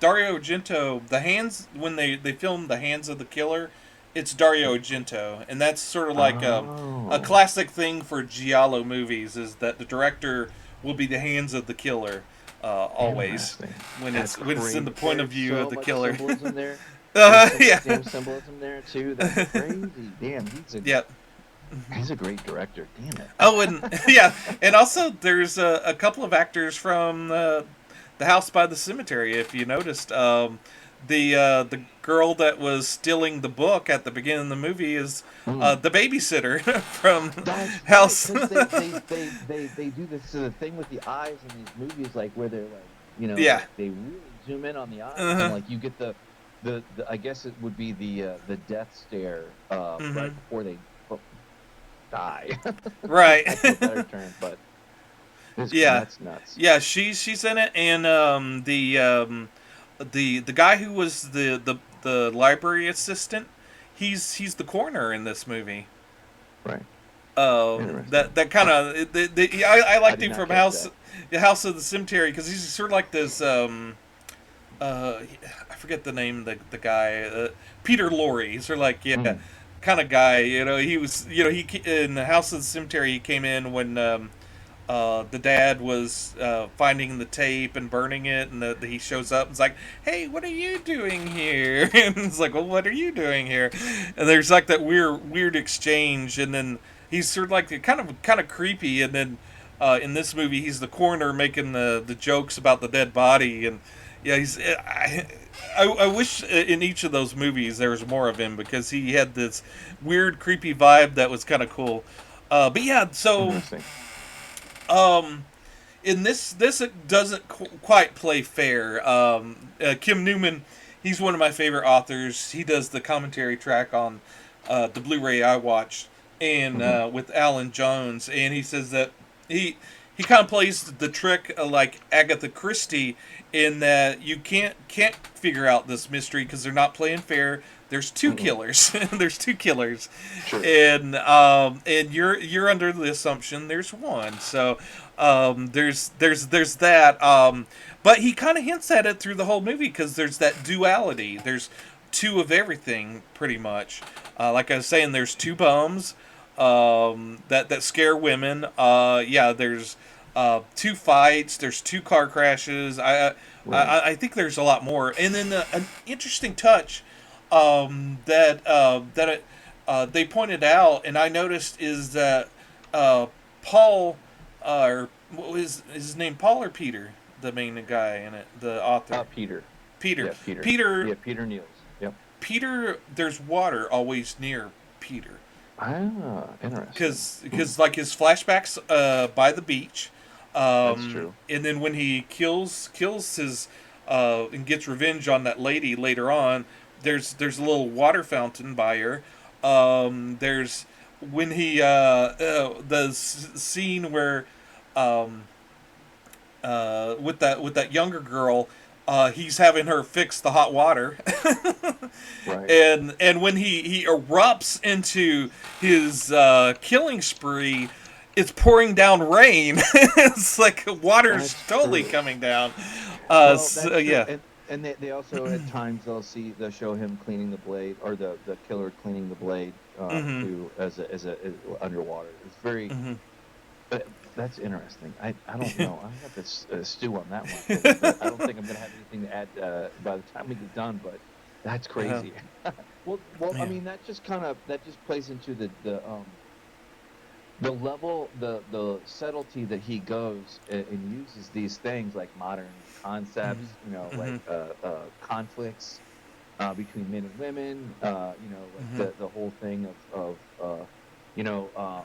Dario Argento, the hands, when they film the hands of the killer, it's Dario Argento, and that's sort of like a classic thing for Giallo movies, is that the director will be the hands of the killer always when it's in the point of view of the killer. Symbolism there. Yeah. Damn symbolism there too. That's crazy. Damn, Yep. He's a great director. Damn it. Oh, and yeah, and also there's a couple of actors from the House by the Cemetery. If you noticed, the girl that was stealing the book at the beginning of the movie is the babysitter from That's House. right, 'cause they do this thing with the eyes in these movies, like where they're like, Yeah. like, they really zoom in on the eyes, Uh-huh. and like you get the I guess it would be the death stare right before they die. Right. That's a better term, but Yeah. that's nuts. Yeah, she's in it, and the guy who was the library assistant, he's the coroner in this movie. Right. That kind of I liked did him not from catch House of the Cemetery, because he's sort of like this I forget the name of the guy, Peter Lorre. He's sort of like kind of guy. He was he in the House of the Cemetery. He came in when the dad was finding the tape and burning it, and he shows up and is like, "Hey, what are you doing here?" And it's like, "Well, what are you doing here?" And there's like that weird exchange, and then he's sort of like kind of creepy, and then in this movie he's the coroner making the jokes about the dead body, and yeah, I wish in each of those movies there was more of him, because he had this weird creepy vibe that was kind of cool. But yeah, so. In this it doesn't quite play fair. Kim Newman, he's one of my favorite authors. He does the commentary track on the Blu-ray I watched, and with Alan Jones, and he says that he kind of plays the trick like Agatha Christie, in that you can't figure out this mystery because they're not playing fair. There's two killers. There's two killers, True. and you're under the assumption there's one. So there's that. But he kind of hints at it through the whole movie, because there's that duality. There's two of everything, pretty much. Like I was saying, there's two bums that scare women. There's two fights. There's two car crashes. I think there's a lot more. And then an interesting touch that they pointed out, and I noticed, is that Paul, or what was his name, Paul or Peter, the main guy in it, the author, Peter. Peter, Yeah, Peter. Peter, Yeah, Peter Niels. Yep. Peter. There's water always near Peter, Ah, interesting. because like his flashbacks by the beach, That's true. and then when he kills his and gets revenge on that lady later on, there's a little water fountain by her. There's when he the scene where um, with that younger girl, he's having her fix the hot water, Right. and when he erupts into his killing spree, it's pouring down rain. It's like water's That's totally true. coming down. Well, So, that's true. yeah. And they also at times they'll show him cleaning the blade, or the killer cleaning the blade Mm-hmm. too, as underwater. It's very Mm-hmm. that's interesting. I don't know. I have to stew on that one a little bit. I don't think I'm gonna have anything to add by the time we get done, but that's Uh-huh. crazy. Well, I Yeah. mean that just plays into the level, the subtlety that he goes and uses these things like modern concepts, Mm-hmm. like Mm-hmm. conflicts between men and women, like Mm-hmm. the whole thing of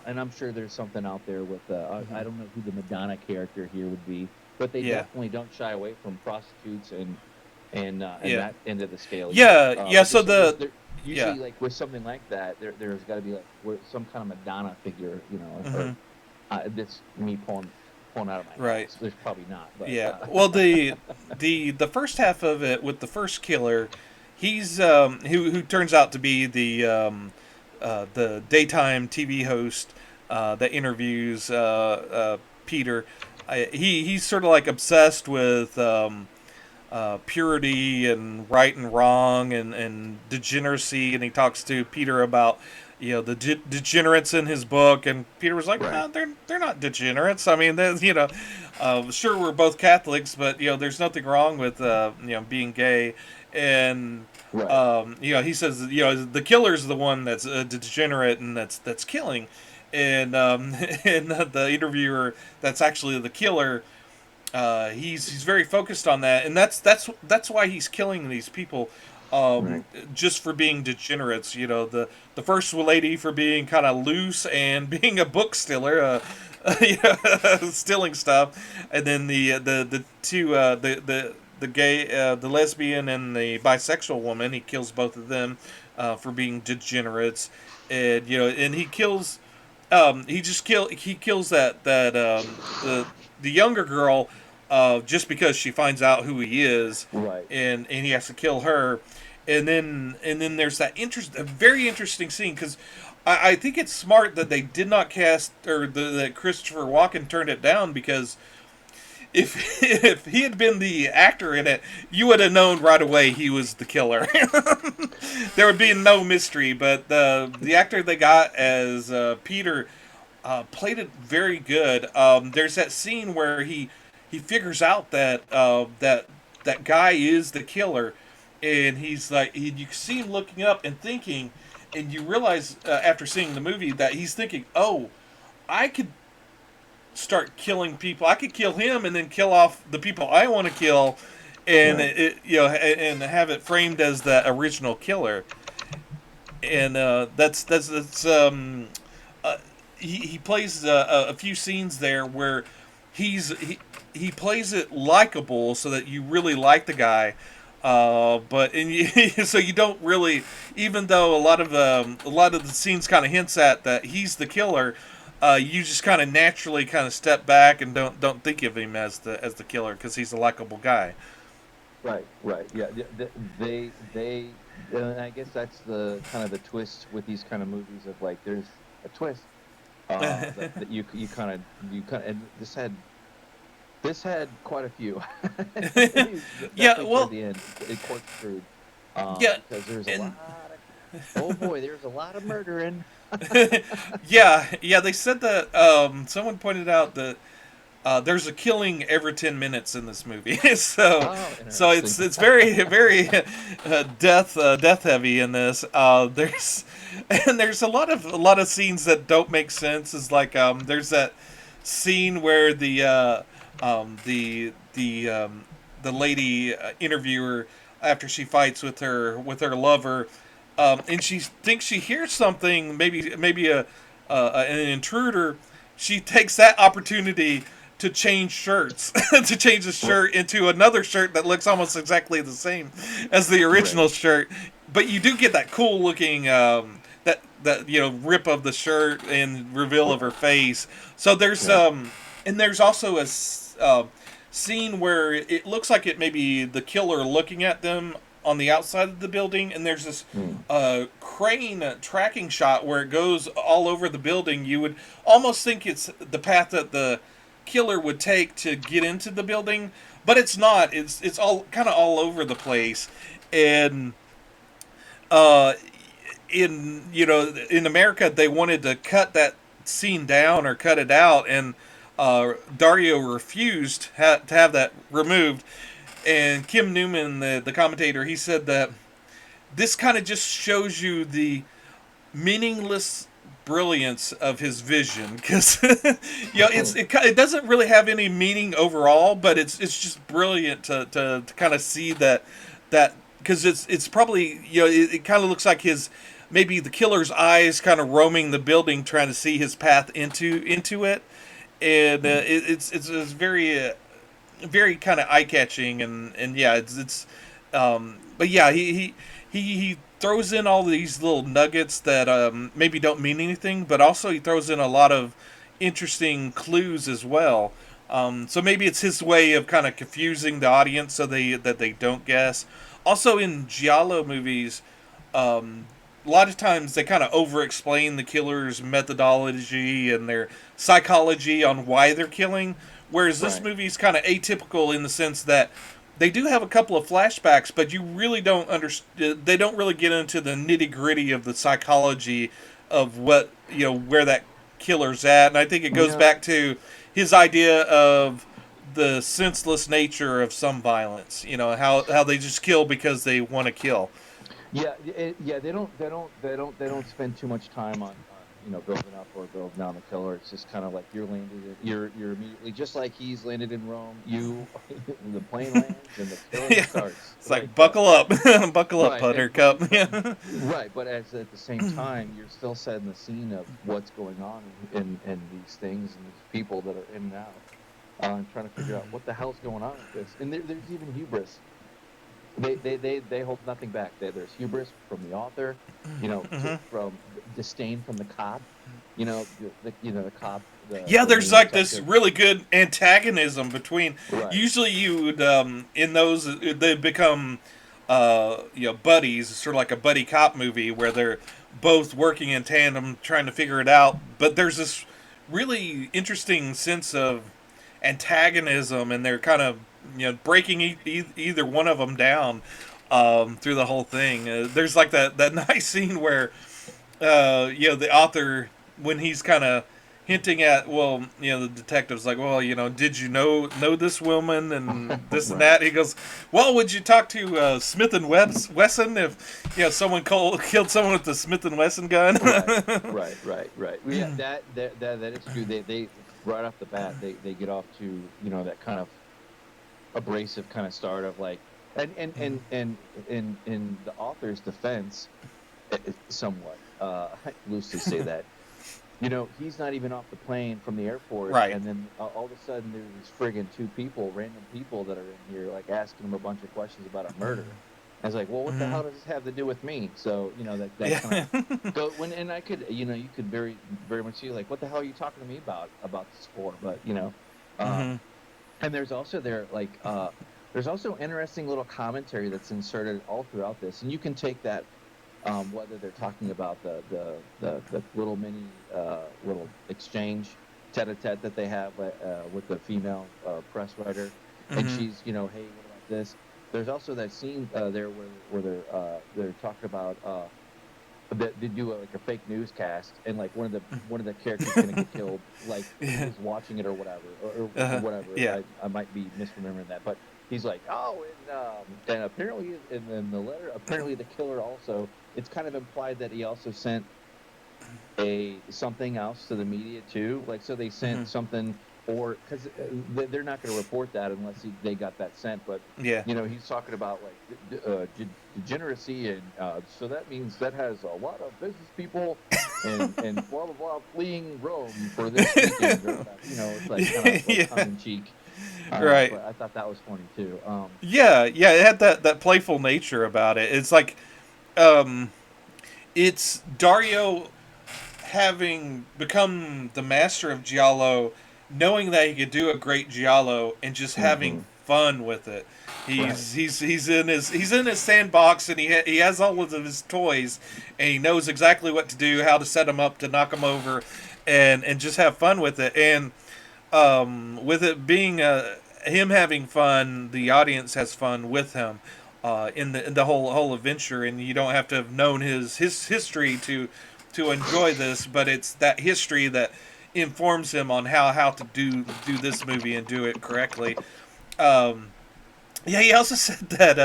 and I'm sure there's something out there with I Mm-hmm. don't know who the Madonna character here would be, but they Yeah. definitely don't shy away from prostitutes and Yeah. that end of the scale either. Yeah. Yeah. But So there yeah. usually, like with something like that, there's got to be like some kind of Madonna figure, or Mm-hmm. that's me pulling out of my Right. ass. There's probably not, but Yeah. Well, the first half of it with the first killer, he's who turns out to be the daytime TV host that interviews Peter. He's sort of like obsessed with purity and right and wrong and degeneracy, and he talks to Peter about the degenerates in his book, and Peter was like, right, no, they're not degenerates. I mean, sure, we're both Catholics, but there's nothing wrong with being gay, and right, he says the killer's the one that's a degenerate and that's killing, and and the interviewer that's actually the killer, he's very focused on that, and that's why he's killing these people, right, just for being degenerates. The first lady for being kind of loose and being a book stealer, stealing stuff, and then the two the gay, the lesbian and the bisexual woman. He kills both of them for being degenerates, and and he kills the younger girl, just because she finds out who he is, right. and he has to kill her, and then there's a very interesting scene, because I think it's smart that they did not cast, or that Christopher Walken turned it down, because if he had been the actor in it, you would have known right away he was the killer. There would be no mystery. But the actor they got as Peter played it very good. There's that scene where he figures out that guy is the killer, and he's like, you see him looking up and thinking, and you realize after seeing the movie that he's thinking, oh, I could start killing people. I could kill him and then kill off the people I want to kill, and Right. and have it framed as the original killer. And that's uh, he plays a few scenes there where he plays it likable, so that you really like the guy. But so you don't really, even though a lot of the scenes kind of hints at that he's the killer, you just kind of naturally kind of step back and don't think of him as the killer, because he's a likable guy. Right, right. Yeah, they I guess that's the kind of the twist with these kind of movies of like there's a twist that you kind of and this had quite a few. Yeah, Definitely toward well, the end, it corkscrewed yeah, because there's a and lot of oh boy, there's a lot of murdering. yeah, yeah. They said that someone pointed out that there's a killing every 10 minutes in this movie. so Oh, so interesting. it's very very death heavy in this. There's a lot of scenes that don't make sense. Is like there's that scene where the lady interviewer, after she fights with her lover, and she thinks she hears something, maybe an intruder. She takes that opportunity to change shirts, to change the R- shirt into another shirt that looks almost exactly the same as the Right. original shirt. But you do get that cool looking that rip of the shirt and reveal of her face. So Right. and there's also scene where it looks like it may be the killer looking at them on the outside of the building, and there's this Mm. crane tracking shot where it goes all over the building. You would almost think it's the path that the killer would take to get into the building, but it's not. It's all kind of all over the place, and uh, in America they wanted to cut that scene down or cut it out, and Dario refused to have that removed. And Kim Newman, the commentator, he said that this kind of just shows you the meaningless brilliance of his vision, because it doesn't really have any meaning overall, but it's just brilliant to kind of see that because it's probably it kind of looks like his maybe the killer's eyes kind of roaming the building trying to see his path into it, and Mm. it's very kind of eye catching, and yeah, it's but yeah, he throws in all these little nuggets that maybe don't mean anything, but also he throws in a lot of interesting clues as well. So maybe it's his way of kind of confusing the audience so they don't guess. Also in Giallo movies, a lot of times they kind of over explain the killer's methodology and their psychology on why they're killing. Whereas this Right. movie is kind of atypical in the sense that they do have a couple of flashbacks, but you really don't understand. They don't really get into the nitty gritty of the psychology of what where that killer's at. And I think it goes No. back to his idea of the senseless nature of some violence. How they just kill because they want to kill. Yeah, yeah. They don't spend too much time on building up or building down the killer. It's just kind of like you're immediately just like he's landed in Rome. The plane lands and the killing Yeah, starts. it's like buckle up, buckle up, Right, Buttercup. but Yeah. right, but at the same time, you're still setting the scene of what's going on in these things and these people that are in and out, and trying to figure out what the hell's going on with this. And there's even hubris. They hold nothing back. There's hubris from the author, from disdain from the cop, the cop, Yeah, the there's main like this detective. really good antagonism between. Right. Usually, you would in those they become buddies, sort of like a buddy cop movie where they're both working in tandem trying to figure it out. But there's this really interesting sense of antagonism, and they're kind of breaking either one of them down through the whole thing. There's like that nice scene where the author, when he's kind of hinting at, well, the detective's like, well, did you know this woman and this and Right. that? He goes, well, would you talk to Smith and Wesson if someone killed someone with the Smith and Wesson gun? Right. Right. Well, yeah, that is true. They right off the bat they get off to that kind of abrasive kind of start of like, and in the author's defense, somewhat loosely say that he's not even off the plane from the airport, Right. and then all of a sudden there's these friggin' two people, random people that are in here, like asking him a bunch of questions about a murder. I was like, well, what the hell does this have to do with me? So that kind of Yeah. go when, and I could, you could very very much see like, what the hell are you talking to me about this for? But um, Hmm. and there's also interesting little commentary that's inserted all throughout this, and you can take that whether they're talking about the little mini little exchange tete-a-tete that they have with the female press writer, and Hmm. she's hey, what about this? There's also that scene there where they're talking about that they do like a fake newscast, and like one of the characters gonna get killed, like Yeah. is watching it or whatever, or Uh-huh. whatever. Yeah. I might be misremembering that, but he's like, oh, and apparently in the letter, apparently the killer also. It's kind of implied that he also sent a something else to the media too. Like, so they Hmm. sent something, or because they're not going to report that unless they got that sent. But Yeah. he's talking about like degeneracy, and so that means that has a lot of business people and blah blah blah fleeing Rome for this weekend or whatever. It's like kind of like tongue Yeah. in cheek. Right. But I thought that was funny too. Yeah. Yeah. It had that playful nature about it. It's like, um, it's Dario having become the master of Giallo, knowing that he could do a great Giallo and just having Hmm. fun with it. Right. He's in his sandbox, and he has all of his toys, and he knows exactly what to do, how to set them up to knock them over, and just have fun with it. And with it being him having fun, the audience has fun with him. In the whole adventure, and you don't have to have known his history to enjoy this, but it's that history that informs him on how to do this movie and do it correctly. Um, yeah, he also said that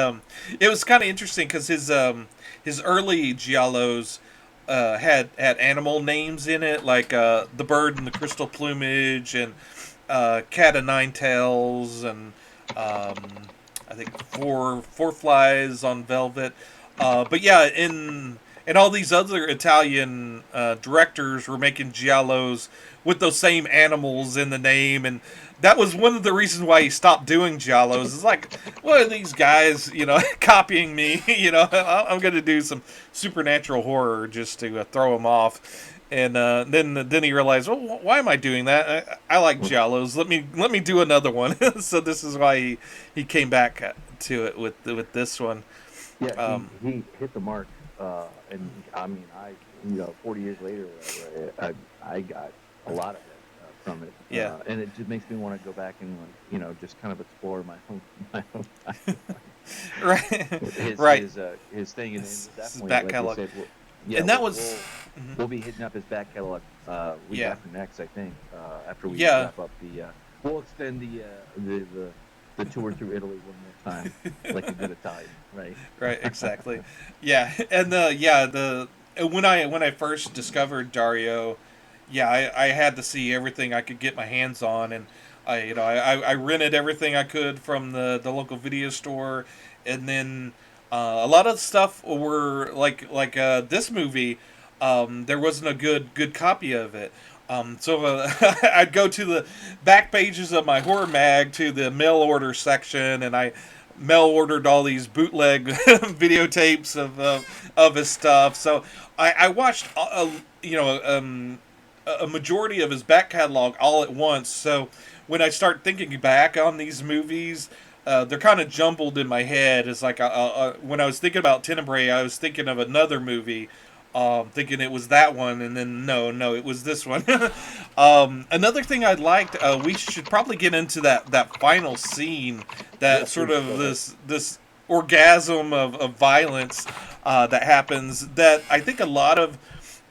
it was kind of interesting because his early giallos had animal names in it, like the bird and the crystal plumage, and cat of nine tails, and I think four flies on velvet. But yeah, in and all these other Italian directors were making giallos with those same animals in the name, and that was one of the reasons why he stopped doing giallos. It's like, what are these guys, copying me? I'm going to do some supernatural horror just to throw them off. And then he realized, well, why am I doing that? I like giallos. Let me do another one. So this is why he came back to it with this one. Yeah, Um, he hit the mark, and I mean, 40 years later, whatever, I got a lot of it from it, yeah. and it just makes me want to go back and like, just kind of explore my own Right. his Right. his thing, and His definitely, back like you catalog, said, yeah, and that was, mhm. we'll be hitting up his back catalog week Yeah. after next, I think, after we Yeah. wrap up we'll extend the tour through Italy one more time, like a good Italian, right? Right, exactly. Yeah, and the when I first discovered Dario, yeah, I had to see everything I could get my hands on, and I rented everything I could from the local video store, and then a lot of stuff were like this movie. There wasn't a good copy of it. So I'd go to the back pages of my horror mag to the mail order section, and I mail ordered all these bootleg videotapes of his stuff. So I watched a majority of his back catalog all at once. So when I start thinking back on these movies, they're kind of jumbled in my head. It's like when I was thinking about Tenebrae, I was thinking of another movie, thinking it was that one, and then no, it was this one. Another thing I liked, we should probably get into that final scene, Yeah, that sort please go of ahead. this orgasm of violence that happens. That I think a lot of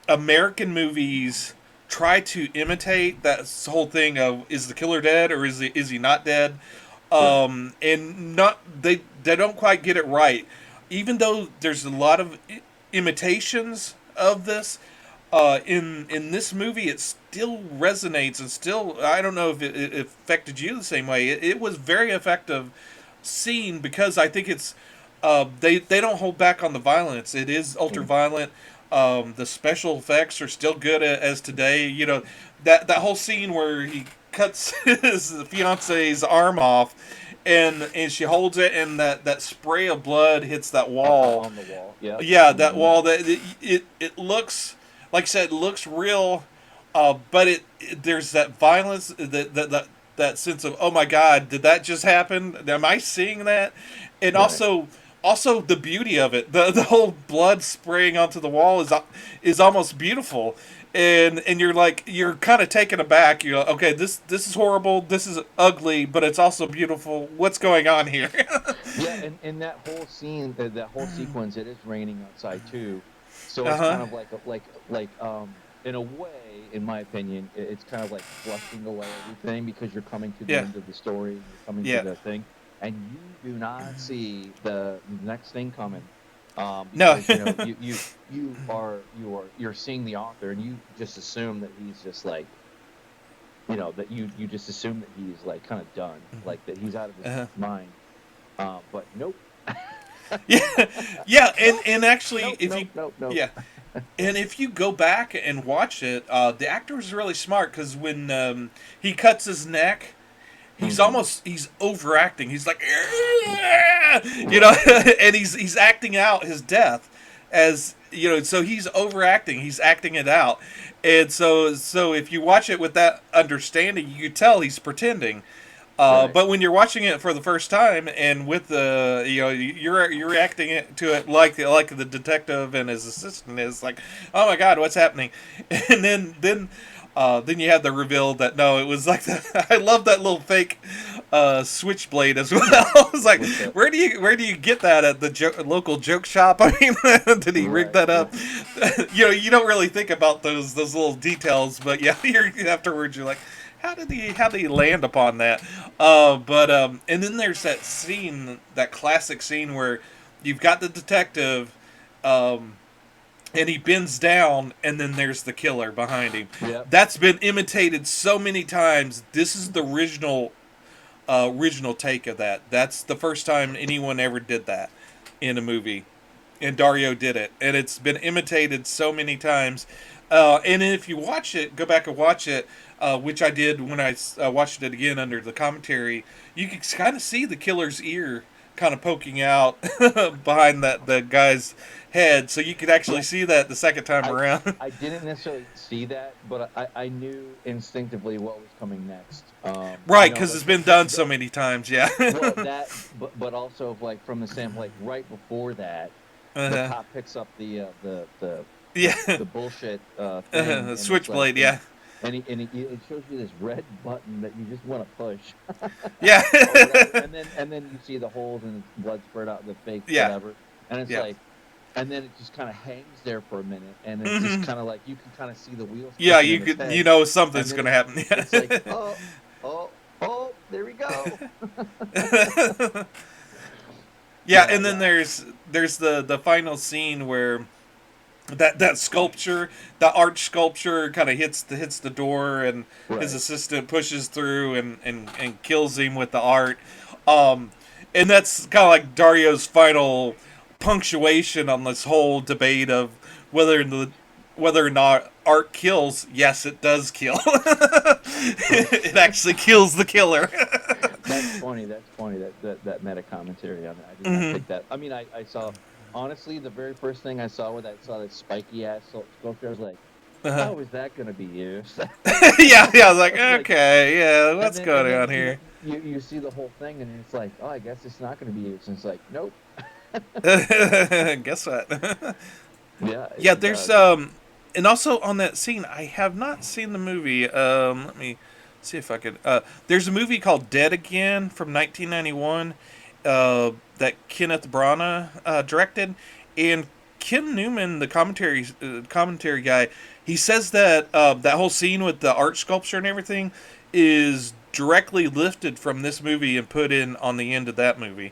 American movies try to imitate that whole thing of, is the killer dead or is he not dead, Right. and not they don't quite get it right, even though there's a lot of imitations of this. In this movie, it still resonates, and still, I don't know if it affected you the same way. It was very effective scene, because I think it's they don't hold back on the violence. It is ultra Mhm. violent. The special effects are still good as today. That whole scene where he cuts his fiance's arm off, and she holds it, and that spray of blood hits that wall. On the wall. Yeah. Yeah, that Hmm. wall. That it looks, like I said, it looks real, but there's that violence, that sense of, oh my god, did that just happen? Am I seeing that? And Right. also the beauty of it, the whole blood spraying onto the wall is almost beautiful. And you're kind of taken aback. You're like, okay, this is horrible, this is ugly, but it's also beautiful. What's going on here? Yeah, and that whole scene, that whole sequence, it is raining outside too. So Uh it's huh. kind of in a way, in my opinion, it's kind of like flushing away everything because you're coming to the Yeah. end of the story and you're coming to Yeah. the thing, and you do not see the next thing coming, No. because you're seeing the author and you just assume that he's just like, that you just assume that he's like kind of done, like that he's out of his uh-huh. mind. But nope. Yeah. Yeah. And Nope. actually, Nope. if Nope. you Nope. Nope. yeah, and if you go back and watch it, the actor was really smart because when he cuts his neck, Hmm. he's overacting. He's like, Right. and he's acting out his death as so he's overacting. He's acting it out, and so if you watch it with that understanding, you can tell he's pretending. Right. But when you're watching it for the first time and with the you're reacting to it like the detective and his assistant is like, oh my god, what's happening? And then you have the reveal that no, it was like I love that little fake switchblade as well. I was like, With the where do you get that at the local joke shop? I mean, did he rig right. that up? Right. You don't really think about those little details, but yeah, afterwards you're like, how did he land upon that? But and then there's that scene, that classic scene where you've got the detective, um, and he bends down, and then there's the killer behind him. Yep. That's been imitated so many times. This is the original take of that. That's the first time anyone ever did that in a movie, and Dario did it, and it's been imitated so many times. And if you watch it, go back and watch it, which I did when I watched it again under the commentary. You can kind of see the killer's ear kind of poking out behind the guy's head, so you could actually Yeah. see that the second time I around. I didn't necessarily see that, but I knew instinctively what was coming next. Right, because Like it's been done so many times. Yeah. well, that, but also like from the sample, like right before that, the uh-huh. cop picks up Yeah. the bullshit thing, and it's like, Switchblade. Yeah. it shows you this red button that you just want to push Yeah. or whatever, and then you see the holes and blood spurt out the fake Yeah. whatever, and it's Yeah. like, and then it just kind of hangs there for a minute, and it's just hmm kind of like you can kind of see the wheels Yeah, spinning you in his could, head, and something's then gonna happen. it's like, Yeah. oh, oh, there we go. Yeah, Yeah, and then yeah, there's the final scene where that sculpture, the arch sculpture, kind of hits the door, and his right. assistant pushes through and kills him with the art. Um, and that's kind of like Dario's final punctuation on this whole debate of whether the whether or not art kills. Yes, it does kill. It actually kills the killer. That's funny. That's funny. That meta commentary on it. I did not hmm pick that. I mean, I saw, honestly, the very first thing I saw when I saw that spiky ass sculpture, I was like, uh-huh. how is that going to be used? Yeah, yeah. I was like, Like, okay, yeah, and what's then and going then on here? you see the whole thing, and it's like, oh, I guess it's not going to be used. And it's like, nope. Guess what? Yeah, Yeah, it there's does. and also on that scene, I have not seen the movie. Let me see if I could. There's a movie called Dead Again from 1991 that Kenneth Branagh directed, and Ken Newman, the commentary guy, he says that that whole scene with the art sculpture and everything is directly lifted from this movie and put in on the end of that movie.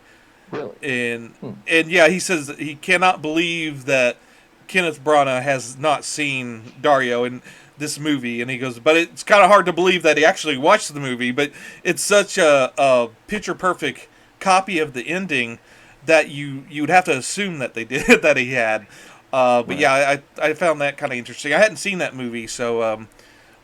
Really. and Hmm. and yeah, he says that he cannot believe that Kenneth Branagh has not seen Dario in this movie, and he goes, but it's kind of hard to believe that he actually watched the movie, but it's such a picture perfect copy of the ending that you'd have to assume that they did that he had. But Right. yeah, I found that kind of interesting. I hadn't seen that movie, so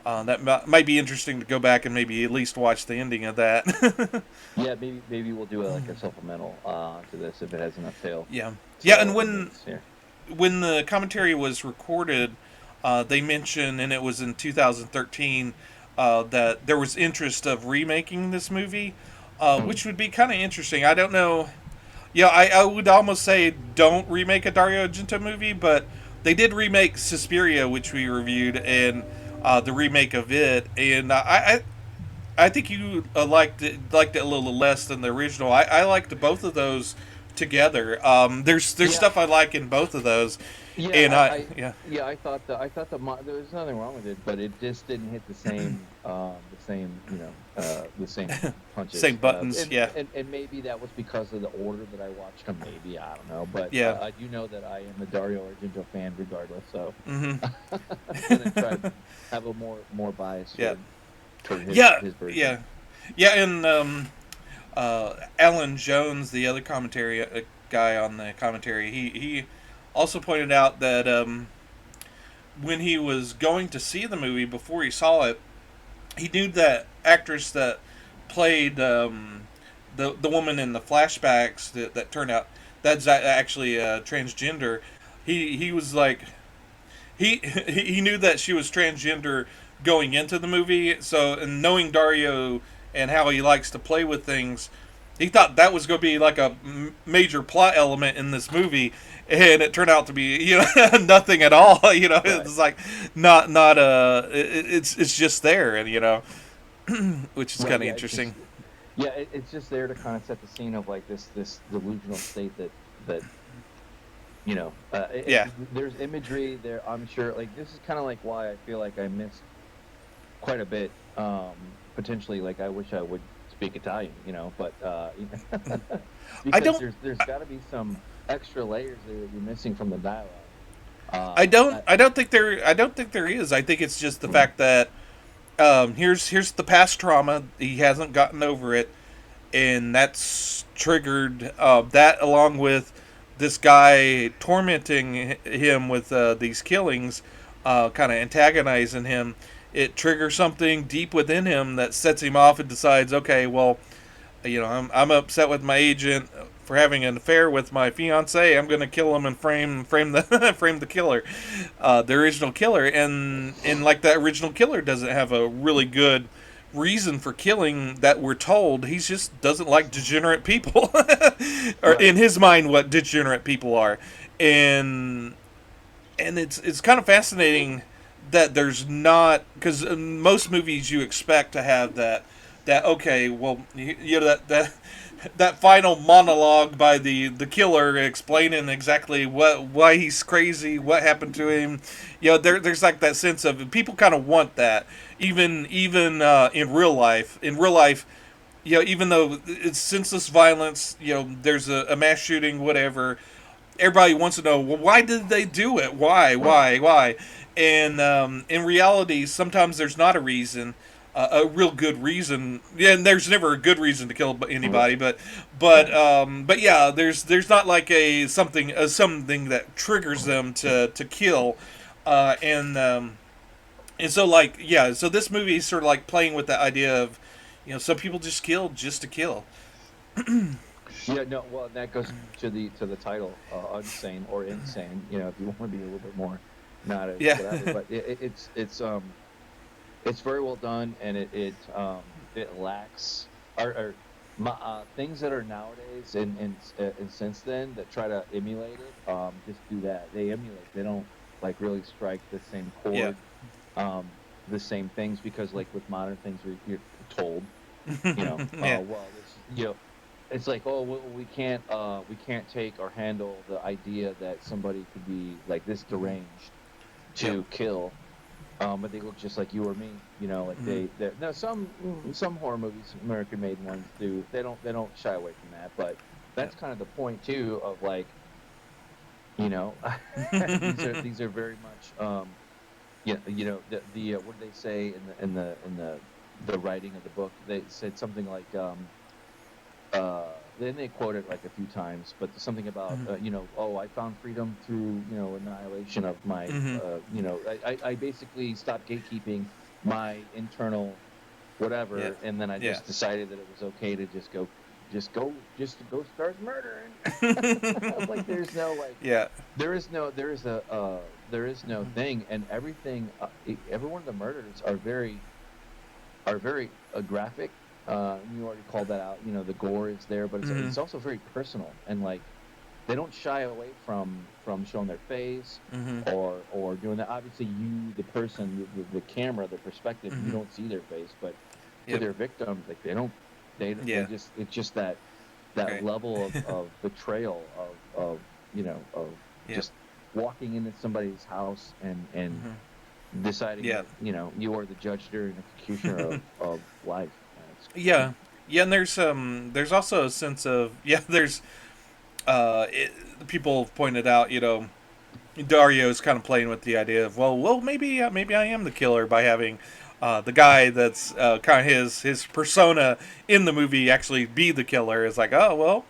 that might be interesting to go back and maybe at least watch the ending of that. Yeah, maybe we'll do like a supplemental to this if it has enough tail Yeah, yeah, to and the when news here. the commentary was recorded, they mentioned, and it was in 2013, that there was interest of remaking this movie, Hmm. which would be kind of interesting. I don't know. Yeah, I would almost say don't remake a Dario Argento movie, but they did remake Suspiria, which we reviewed, and the remake of it, and I think you liked it a little less than the original. I liked both of those together. There's Yeah, stuff I like in both of those, yeah, and I yeah, yeah, there was nothing wrong with it, but it just didn't hit the same same punches. buttons. Yeah, And maybe that was because of the order that I watched them. Maybe I don't know, but yeah, I do know that I am a Dario Argento fan, regardless. So hmm I'm gonna try to have a more bias yeah, toward yeah, his version. yeah, yeah, and Alan Jones, the other commentary guy on the commentary, he also pointed out that when he was going to see the movie before he saw it, he knew that actress that played the woman in the flashbacks that turned out that's actually transgender. He was like he knew that she was transgender going into the movie. So, and knowing Dario and how he likes to play with things, he thought that was going to be like a major plot element in this movie, and it turned out to be nothing at all. Right. It's like not it's just there, and which is Right. kind of Yeah. It's interesting. just it's just there to kind of set the scene of like this delusional state that Yeah, there's imagery there. I'm sure like this is kind of like why I feel like I missed quite a bit. Potentially, like I wish I would speak Italian, but I because don't. there's got to be some extra layers there that you're missing from the dialogue. I Um, don't. I, I don't think there. I don't think there is. I think it's just the fact that here's the past trauma. He hasn't gotten over it, and that's triggered that along with this guy tormenting him with these killings, kind of antagonizing him. It triggers something deep within him that sets him off and decides, okay, well, I'm upset with my agent for having an affair with my fiance. I'm gonna kill him and frame the frame the killer, the original killer, and like the original killer doesn't have a really good reason for killing that we're told. He just doesn't like degenerate people, or right. in his mind, what degenerate people are, and it's kind of fascinating that there's not, because in most movies you expect to have that okay, well, that final monologue by the killer explaining exactly why he's crazy, what happened to him. There's like that sense of people kind of want that, even in real life. In real life, even though it's senseless violence, there's a mass shooting, whatever. Everybody wants to know, well, why did they do it? Why? And in reality, sometimes there's not a reason, a real good reason. Yeah, and there's never a good reason to kill anybody, Right. but yeah, there's not like something that triggers them to kill, and so like yeah, so this movie is sort of like playing with the idea of, some people just kill just to kill. Yeah, no, well, that goes to the title, unsane or insane. If you want to be a little bit more, not as Yeah, whatever, but it's very well done, and it lacks things that are nowadays and since then that try to emulate it. Just do that. They emulate. They don't like really strike the same yeah, chord, the same things because like with modern things, you're told, yeah, well, this, it's like, oh, well, we can't take or handle the idea that somebody could be like this deranged yep. to kill, but they look just like you or me, like Mm-hmm. they now some horror movies, American made ones, do they don't shy away from that, but Yep. that's kind of the point too of like, you know these are very much the what did they say in the writing of the book? They said something like then they quote it like a few times, but something about oh, I found freedom through annihilation of my Mm-hmm. I basically stopped gatekeeping my internal Yeah, whatever, and then I yeah, just decided that it was okay to just go start murdering. Like there's no like yeah. there is no thing, and everything every one of the murders are very graphic. You already called that out. The gore is there, but it's Mm-hmm. it's also very personal, and like they don't shy away from showing their face Mm-hmm. or doing that. Obviously, you, the person, the camera, the perspective, you Mm-hmm. don't see their face, but to Yep. their victims, like they don't, they Yeah. just it's just that that Okay. level of betrayal of of Yep. just walking into somebody's house and Hmm. deciding Yeah. that you are the judge, jury, and executioner of life. It's, Yeah. Yeah. And there's also a sense of there's people have pointed out Dario's kind of playing with the idea of maybe I am the killer by having the guy that's kind of his persona in the movie actually be the killer. Is like, oh well,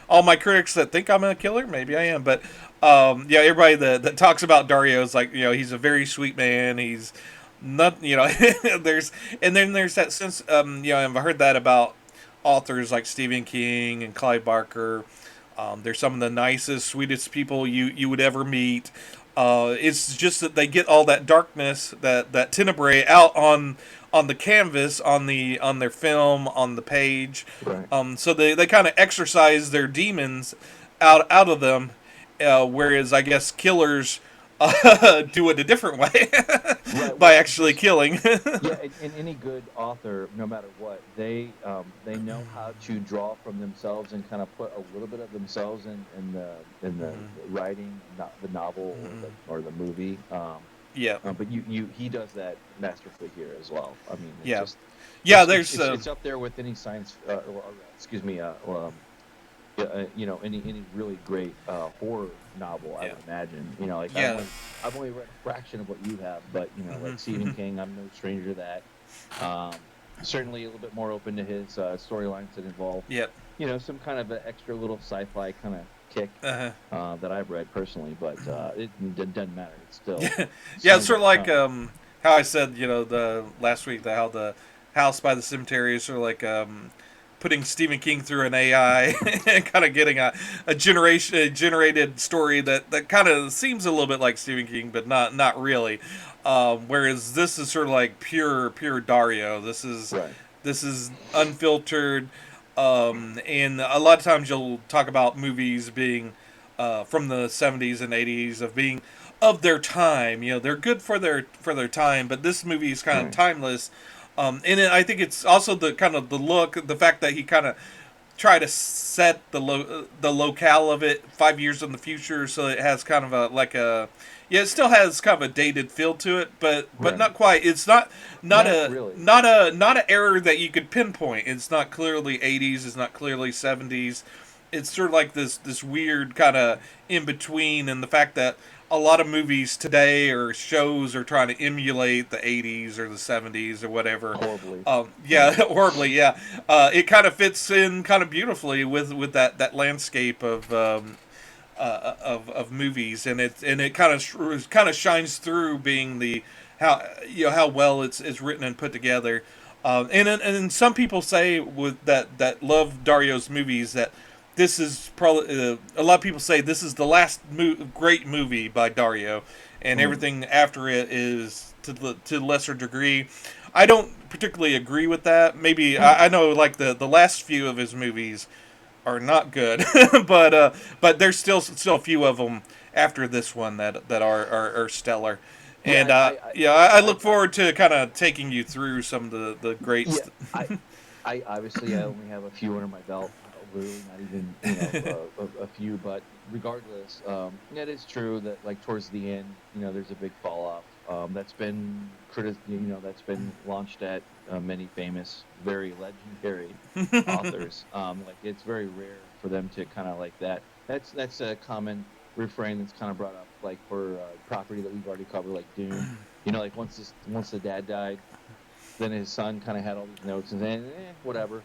all my critics that think I'm a killer, maybe I am, but everybody that talks about Dario is like, he's a very sweet man. He's not, there's that sense, I've heard that about authors like Stephen King and Clive Barker. They're some of the nicest, sweetest people you would ever meet. It's just that they get all that darkness, that Tenebrae out on the canvas, on their film, on the page. right. So they kind of exercise their demons out of them, whereas I guess killers do it a different way Right. by Well, actually just killing. yeah, and any good author, no matter what, they know how to draw from themselves and kind of put a little bit of themselves in the writing, not the novel or the movie. Yeah, But he does that masterfully here as well. I mean, it's yeah, just yeah. There's it's up there with any science or excuse me, yeah, any really great horror novel, I yeah, would imagine. Like yeah. I've only read a fraction of what you have, but like Stephen King, I'm no stranger to that. Um, Certainly a little bit more open to his storylines that involve, Yep. some kind of an extra little sci-fi kind of kick Uh-huh. that I've read personally. But doesn't matter. It's still Yeah, yeah. It's songs sort of like like time. how I said, the last week, how the house by the cemetery is sort of like putting Stephen King through an AI and kind of getting a generated story that kind of seems a little bit like Stephen King, but not really. Whereas this is sort of like pure Dario. Right. This is unfiltered, and a lot of times you'll talk about movies being from the 70s and 80s of being of their time. They're good for their time, but this movie is kind of Right. timeless. I think it's also the kind of the look, the fact that he kind of try to set the locale of it 5 years in the future, so it has kind of it still has kind of a dated feel to it, but Right. not quite. It's not Not a really. not an error that you could pinpoint. It's not clearly 80s. It's not clearly 70s. It's sort of like this weird kind of in between, and the fact that a lot of movies today or shows are trying to emulate the 80s or the 70s or whatever. Horribly. Yeah, horribly. Yeah, it kind of fits in kind of beautifully with that landscape of movies, and it kind of shines through being the how well it's written and put together. And some people say with that love Dario's movies that this is probably a lot of people say this is the last great movie by Dario, and Mm. everything after it is to lesser degree. I don't particularly agree with that. Maybe I know like the last few of his movies are not good, but there's still a few of them after this one that are stellar. Yeah, And I look forward to kind of taking you through some of the yeah, greats. I obviously I only have a few under my belt, literally not even a few, but regardless, it is true that like towards the end, there's a big fall off. That's been launched at many famous, very legendary authors. Like it's very rare for them to kind of like that. That's a common refrain that's kind of brought up, like for property that we've already covered, like Dune. Like once the dad died, then his son kind of had all these notes and then whatever.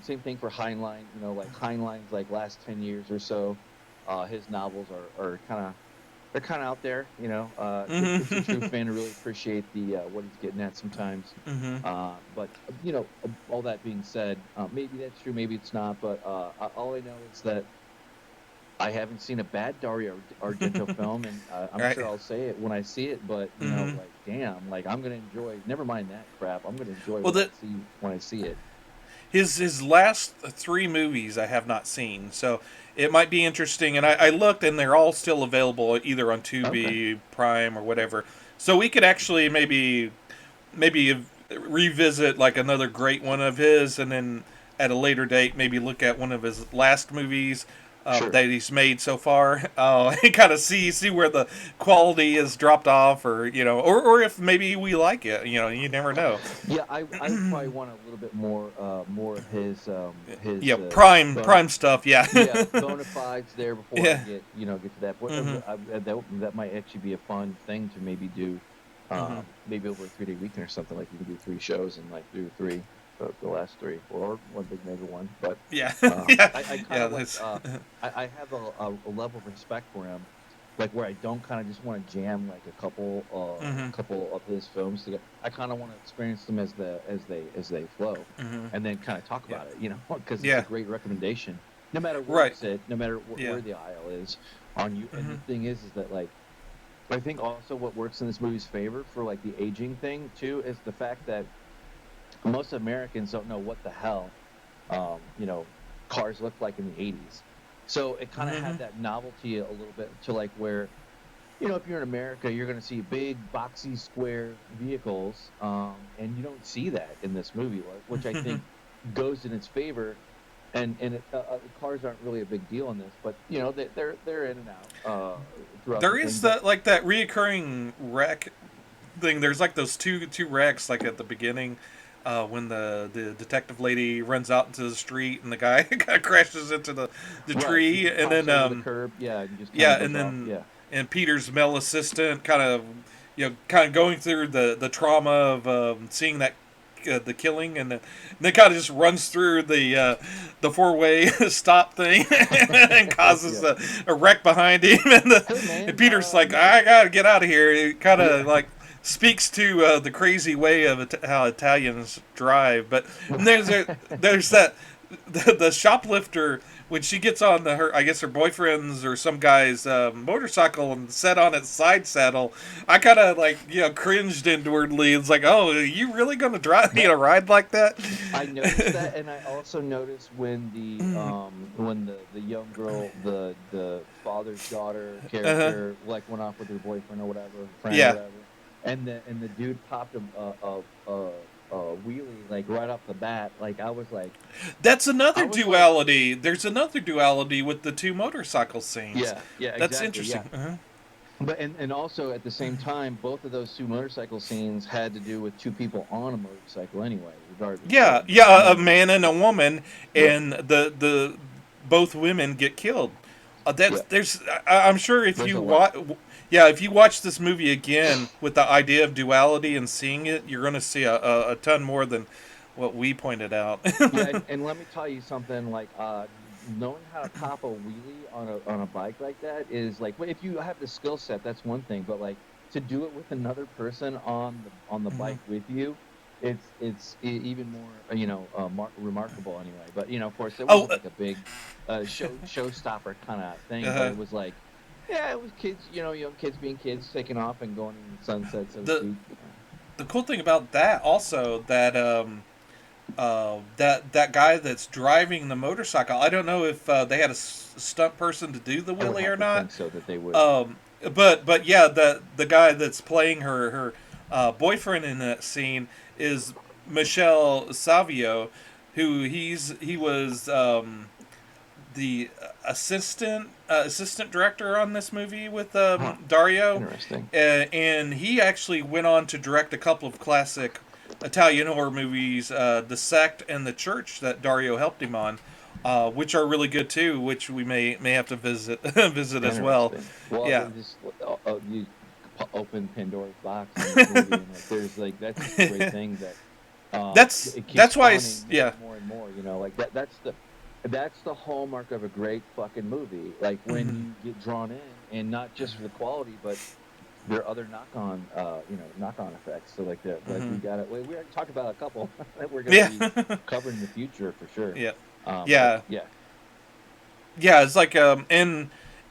Same thing for Heinlein. Like Heinlein's like last 10 years or so, his novels are kind of they're kind of out there. Takes a true fan to really appreciate the what he's getting at sometimes. Hmm. But all that being said, maybe that's true, maybe it's not. But all I know is that I haven't seen a bad Dario Argento film, and I'm Right. sure I'll say it when I see it. But Hmm. like, damn, like I'm gonna enjoy. Never mind that crap. I'm gonna enjoy Well, what I see when I see it. his last three movies I have not seen, so it might be interesting. And I looked, and they're all still available either on Okay. Tubi, Prime, or whatever. So we could actually maybe revisit like another great one of his, and then at a later date, maybe look at one of his last movies Sure. that he's made so far, and kind of see where the quality has dropped off, or or if maybe we like it. You never know. Yeah, I would probably want a little bit more of his Yeah, prime bona prime stuff. Yeah. yeah, bona fides there before I Yeah. get to that point. Hmm. That might actually be a fun thing to maybe do, Hmm. maybe over a 3-day weekend or something. Like you can do 3 shows and like do three, the last three, or one big mega one. But Yeah. Yeah. I kind Yeah. of like That's, I have a level of respect for him, like where I don't kind of just want to jam like hmm. a couple of his films together. I kind of want to experience them as they flow, Hmm. and then kind of talk Yeah. about it, because it's a Yeah. great recommendation, no matter where Right. you sit, no matter Yeah. where the aisle is on you. And the Hmm. thing is that like I think also what works in this movie's favor for like the aging thing too is the fact that most Americans don't know what the hell cars looked like in the 80s. So it kind of Hmm. had that novelty a little bit to like where, if you're in America, you're going to see big, boxy, square vehicles, and you don't see that in this movie, which I think goes in its favor. Cars aren't really a big deal in this, but they're in and out throughout the There thing. is But that reoccurring wreck thing. There's like those two wrecks like at the beginning, when the detective lady runs out into the street and the guy kind of crashes into the right, he tree, just and pops then over the curb, yeah, and just kind of yeah, goes off, yeah. and Peter's male assistant kind of going through the trauma of seeing that. The killing, and then kind of just runs through the 4-way stop thing and causes Yeah. a wreck behind him, Hey and man, Peter's like, I gotta get out of here. It kind of yeah. like speaks to the crazy way of how Italians drive. But there's that the shoplifter when she gets on her, I guess her boyfriend's or some guy's motorcycle and set on its side saddle. I kind of like cringed inwardly. It's like, oh, are you really gonna drive That ride like that? I noticed that, and I also noticed when the young girl, the father's daughter Uh-huh. character, like went off with her boyfriend or whatever, friend or Yeah. whatever, and the dude popped a wheelie like right off the bat. Like That's I another was like, duality. There's another duality with the two motorcycle scenes. yeah, That's exactly, yeah. interesting. Uh-huh. But and also at the same time, both of those two motorcycle scenes had to do with two people on a motorcycle anyway, regardless. Yeah, So yeah, a and man and a woman, right, and the both women get killed. yeah, I'm sure if there's you a lot. yeah, if you watch this movie again with the idea of duality and seeing it, you're going to see a ton more than what we pointed out. Yeah, and let me tell you something. Like, knowing how to pop a wheelie on a bike like that is like, well, if you have the skill set, that's one thing. But like to do it with another person on the Mhm. bike with you, even more remarkable anyway. But of course, it Oh, wasn't like a big showstopper kind of thing. But uh, it was like, yeah, it was kids, young kids being kids, taking off and going in the sunset, so to the speak. the cool thing about that also that that guy that's driving the motorcycle. I don't know if they had a stunt person to do the I would wheelie have or to not. think so that they would. Um, but yeah, the guy that's playing her boyfriend in that scene is Michelle Savio, who he was the assistant director on this movie with Huh. Dario, Interesting. and he actually went on to direct a couple of classic Italian horror movies, The Sect and The Church, that Dario helped him on, which are really good too. Which we may have to visit visit as well. Interesting. Well, Yeah. then just you open Pandora's box in this movie, and like there's like that's just a great thing that it keeps that's why spawning more yeah. and more and more. Like that's the hallmark of a great fucking movie. Like when Mhm. you get drawn in, and not just for the quality, but there are other knock-on effects. So like we Mhm. got it. We already talked about a couple that we're going to Yeah. be covering in the future for sure. Yeah. But Yeah. yeah, Yeah, it's like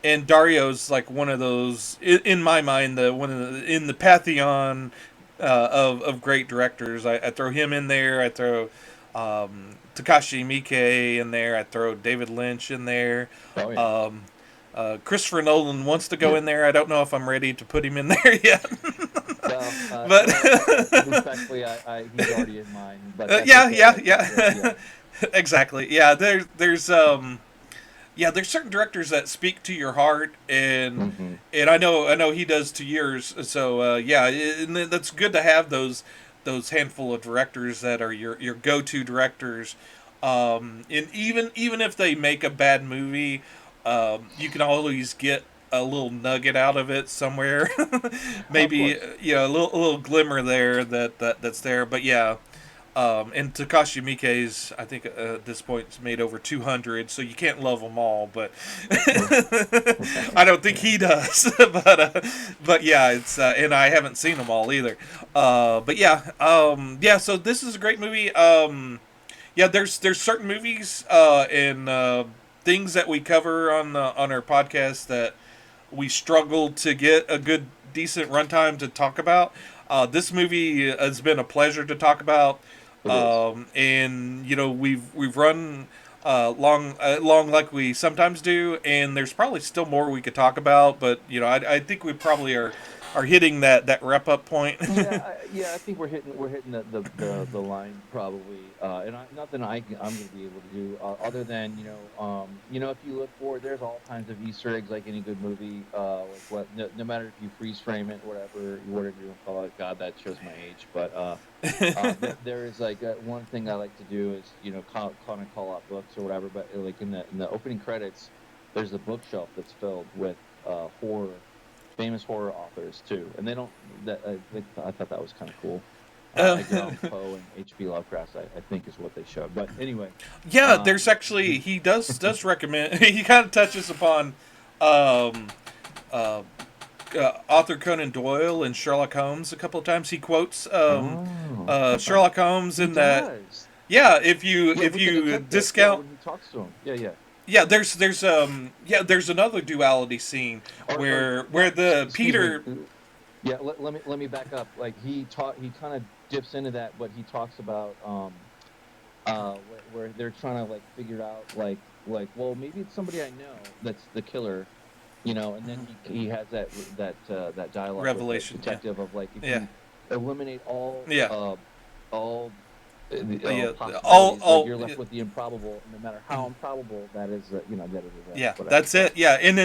and Dario's like one of those in my mind, the one of in the pantheon of great directors. I throw him in there. I throw Takashi Miike in there. I throw David Lynch in there. oh yeah. Um, Christopher Nolan wants to go Yeah. in there. I don't know if I'm ready to put him in there yet. Well, But respectfully, he's already in mine, but that's yeah, okay. yeah, Like, yeah. Exactly. Yeah, there's certain directors that speak to your heart, and Hmm. I know he does to yours. So yeah, and that's good to have those handful of directors that are your go to directors. And even if they make a bad movie, you can always get a little nugget out of it somewhere. Of Maybe course. a little glimmer there that's there. But yeah, and Takashi Miike's, I think at this point, has made over 200, so you can't love them all. But Right. I don't think Yeah. he does. But yeah, it's and I haven't seen them all either. But yeah, yeah. So this is a great movie. Yeah, there's certain movies and things that we cover on our podcast that we struggled to get a good decent runtime to talk about. This movie has been a pleasure to talk about, It is. and we've run long like we sometimes do, and there's probably still more we could talk about, but I think we probably are hitting that wrap up point. Yeah, yeah. I think we're hitting the line probably, and nothing I'm going to be able to do other than if you look for it, there's all kinds of Easter eggs like any good movie. Like no matter if you freeze frame it, whatever you want to call it. God, that shows my age, but there is like one thing I like to do is call out books or whatever. But like in the opening credits, there's a bookshelf that's filled with horror famous horror authors too, and they don't. I thought that was kind of cool. uh, Edgar Allan Poe and H.P. Lovecraft, I think, is what they showed. But anyway, yeah, uh, there's actually he does recommend. He kind of touches upon um, uh, author Conan Doyle and Sherlock Holmes a couple of times. He quotes oh, Sherlock Holmes he in that. does. Yeah, if you Yeah, if with the you detective. Yeah, discount. when he talks to him. Yeah, yeah. Yeah, there's another duality scene Or where not. the Excuse me. Peter. Yeah, let me back up. Like he kind of dips into that, but he talks about where they're trying to like figure out well, maybe it's somebody I know that's the killer, and then he has that dialogue with the Revelation. Yeah, detective of like if yeah, you eliminate yeah, all the yeah. possibilities, like All you're left with the improbable, no matter how improbable that is, yeah. whatever. That's But it. Yeah, and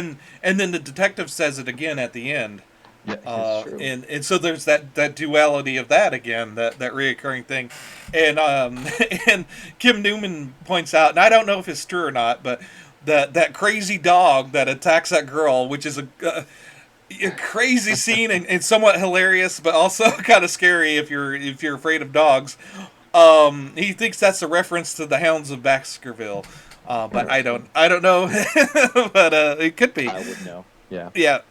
then the detective says it again at the end. yeah, it's true. And so there's that duality of that again, that reoccurring thing, and and Kim Newman points out, and I don't know if it's true or not, but that crazy dog that attacks that girl, which is a crazy scene and somewhat hilarious, but also kind of scary if you're afraid of dogs. He thinks that's a reference to the Hounds of Baskerville, but I Interesting. don't I don't know, but it could be. I would know. Yeah. Yeah,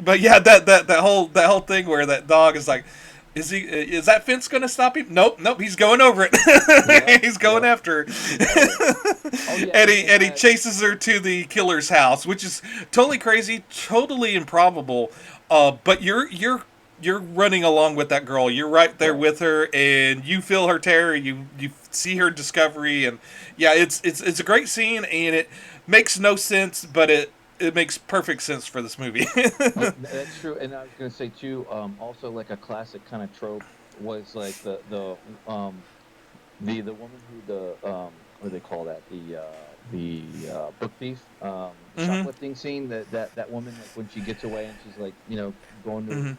but yeah, that whole thing where that dog is like, is that fence going to stop him? Nope, nope. He's going over Yep. it. He's going Yep. after her, Oh yeah. Oh yeah. and he chases her to the killer's house, which is totally crazy, totally improbable. But you're running along with that girl. You're right there Right. with her, and you feel her terror. You see her discovery, and yeah, it's a great scene, and it makes no sense, but it makes perfect sense for this movie. Yeah, that's true. And I was gonna say too. Also, like a classic kind of trope was like the woman who what do they call that, the book thief, Hmm. shoplifting scene, that woman, like when she gets away and she's like going to Hmm.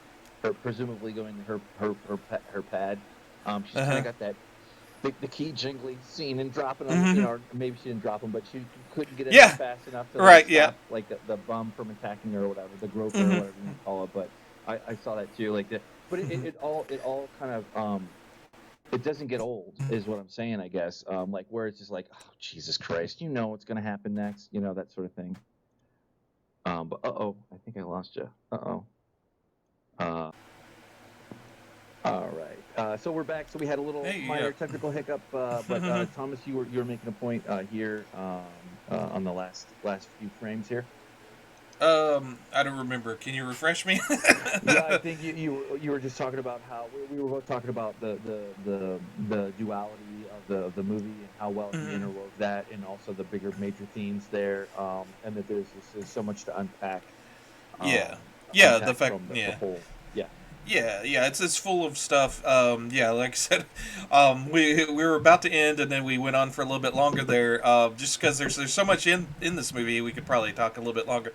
her, presumably going to her pad. She's kind of Uh-huh. got that the key jingly scene and dropping them, Hmm. or maybe she didn't drop them, but she couldn't get in there Yeah. fast enough to like Right. Yeah. stop like the bum from attacking her or whatever, the groper or Hmm. whatever you want to call it. But I saw that too, like the but it all kind of it doesn't get old, is what I'm saying, I guess. Like where it's just like, oh Jesus Christ, you know what's gonna happen next, that sort of thing. But I think I lost you. Uh, all right. So we're back. So we had a little Hey. Yeah. minor technical hiccup, but Thomas, you were making a point here on the last few frames here. I don't remember. Can you refresh me? Yeah, I think you were just talking about how we were both talking about the duality of the movie and how well he Mhm. interwove that, and also the bigger major themes there, and that there's so much to unpack, Yeah. um, Yeah. The fact. from the Yeah. whole. Yeah. Yeah, it's full of stuff. Yeah, like I said, we were about to end, and then we went on for a little bit longer there, just because there's so much in this movie, we could probably talk a little bit longer.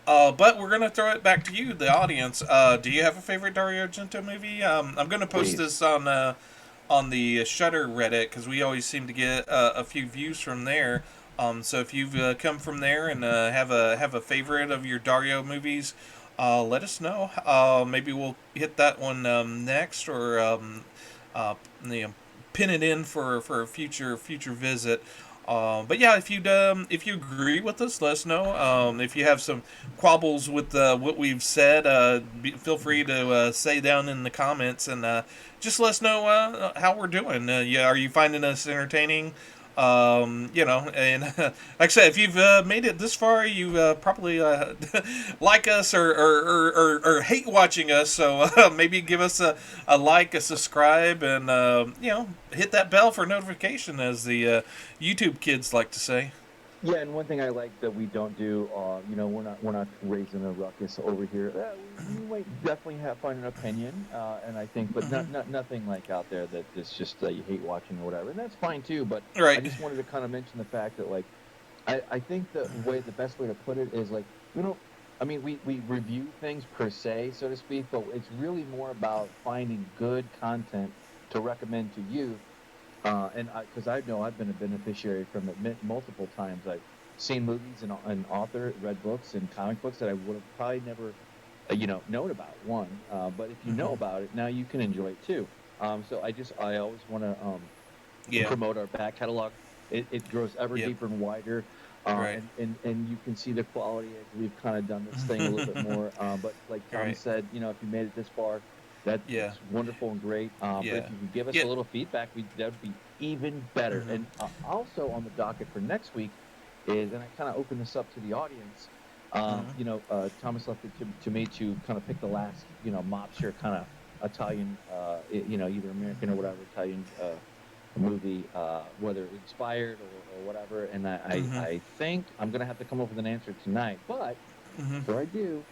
But we're gonna throw it back to you, the audience. Do you have a favorite Dario Argento movie? I'm gonna post Please. this on the Shutter Reddit because we always seem to get a few views from there. So if you've come from there and have a favorite of your Dario movies, let us know. Maybe we'll hit that one next, or you know, pin it in for a future visit. But yeah, if you agree with us, let us know. If you have some quabbles with what we've said, feel free to say down in the comments, and just let us know how we're doing. Yeah, are you finding us entertaining? And like I said, if you've made it this far, you probably like us, or hate watching us. So maybe give us a like, a subscribe, and hit that bell for notification, as the YouTube kids like to say. Yeah, and one thing I like that we don't do, we're not raising a ruckus over here. We might definitely find an opinion, and I think, but Hmm. nothing like out there that is just that you hate watching or whatever, and that's fine too. But I Right. just wanted to kind of mention the fact that, like, I think the best way to put it is, like, we don't. I mean, we review things per se, so to speak, but it's really more about finding good content to recommend to you. And because I know I've been a beneficiary from it multiple times. I've seen movies and author read books and comic books that I would have probably never, known about. One, but if you know Hmm. about it now, you can enjoy it too. So I always want to Yeah. promote our back catalog. It grows ever Yep. deeper and wider, Right. and you can see the quality as we've kind of done this thing a little bit more. But like Tom Right. said, if you made it this far, Yeah. that's wonderful and great. But if Yeah. you could give us Yeah. a little feedback, that'd be even better. Hmm. And also on the docket for next week is, and I kind of open this up to the audience. Hmm. Thomas left it to me to kind of pick the last, mobster kind of Italian, either American or whatever Italian movie, whether inspired or whatever. And Hmm. I think I'm going to have to come up with an answer tonight. But Hmm. before I do,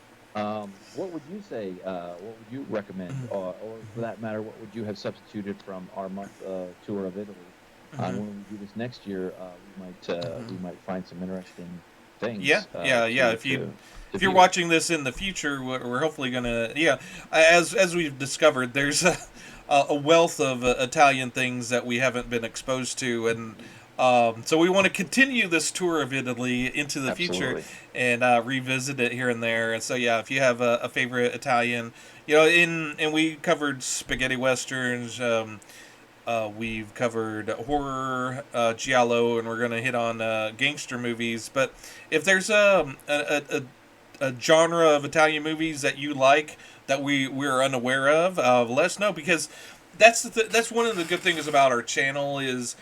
what would you say? What would you recommend? Or for that matter, what would you have substituted from our month tour of Italy? Hmm. When we do this next year, we Hmm. might find some interesting Yeah, things yeah. to If you're view. watching this in the future, we're hopefully gonna, yeah. As we've discovered, there's a wealth of Italian things that we haven't been exposed to, and so we want to continue this tour of Italy into the future Absolutely. and revisit it here and there. And so yeah, if you have a favorite Italian, and we covered spaghetti westerns. We've covered horror, giallo, and we're going to hit on gangster movies. But if there's a genre of Italian movies that you like that we're unaware of, let us know, because that's one of the good things about our channel is,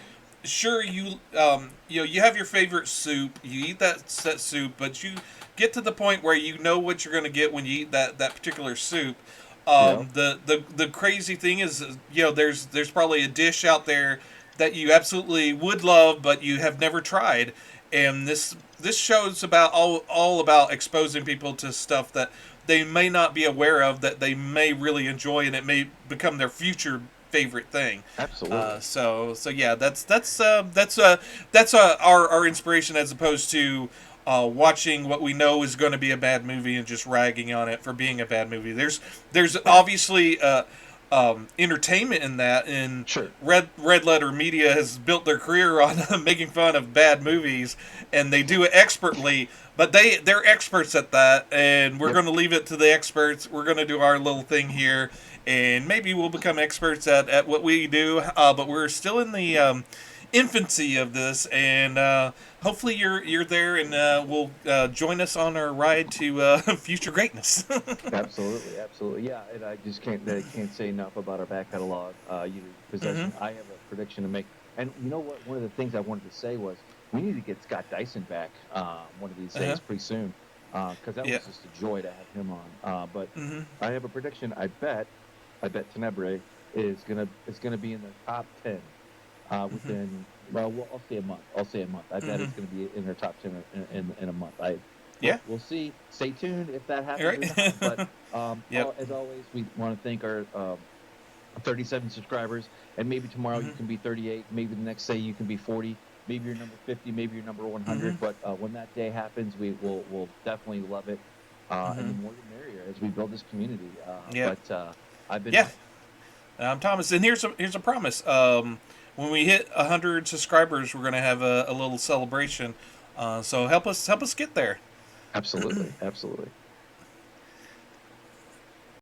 sure, you have your favorite soup, you eat that soup, but you get to the point where you know what you're going to get when you eat that particular soup. Yeah. The crazy thing is, there's probably a dish out there that you absolutely would love, but you have never tried, and this show's about all about exposing people to stuff that they may not be aware of, that they may really enjoy, and it may become their future favorite thing. Absolutely. So yeah, that's our inspiration, as opposed to watching what we know is going to be a bad movie and just ragging on it for being a bad movie. There's Right. obviously entertainment in that, and Sure. Red Letter Media has built their career on making fun of bad movies, and they do it expertly. But they're experts at that, and we're Yep. going to leave it to the experts. We're going to do our little thing here, and maybe we'll become experts at what we do. But we're still in the infancy of this, and hopefully you're there, and will join us on our ride to future greatness. Absolutely, absolutely. Yeah, and I can't say enough about our back catalog. Hmm. Possession. I have a prediction to make. And you know what? One of the things I wanted to say was we need to get Scott Dyson back one of these Uh-huh. days, pretty soon, because that Yeah. was just a joy to have him on. But Hmm. I have a prediction. I bet Tenebre is gonna be in the top 10 within. Well, I'll say a month. I'll say a month. I bet Hmm. it's going to be in their top 10 in a month. Yeah. we'll see. Stay tuned if that All happens or right. not. But Yep. as always, we want to thank our 37 subscribers, and maybe tomorrow you Mhm. can be 38, maybe the next day you can be 40, maybe you're number 50, maybe you're number 100. Mhm. But when that day happens, we'll definitely love it, and the Mhm. more the merrier as we build this community. Yep. But I've been Yeah. Mike. I'm Thomas, and here's a promise. When we hit 100 subscribers, we're gonna have a little celebration. So help us get there. Absolutely, absolutely.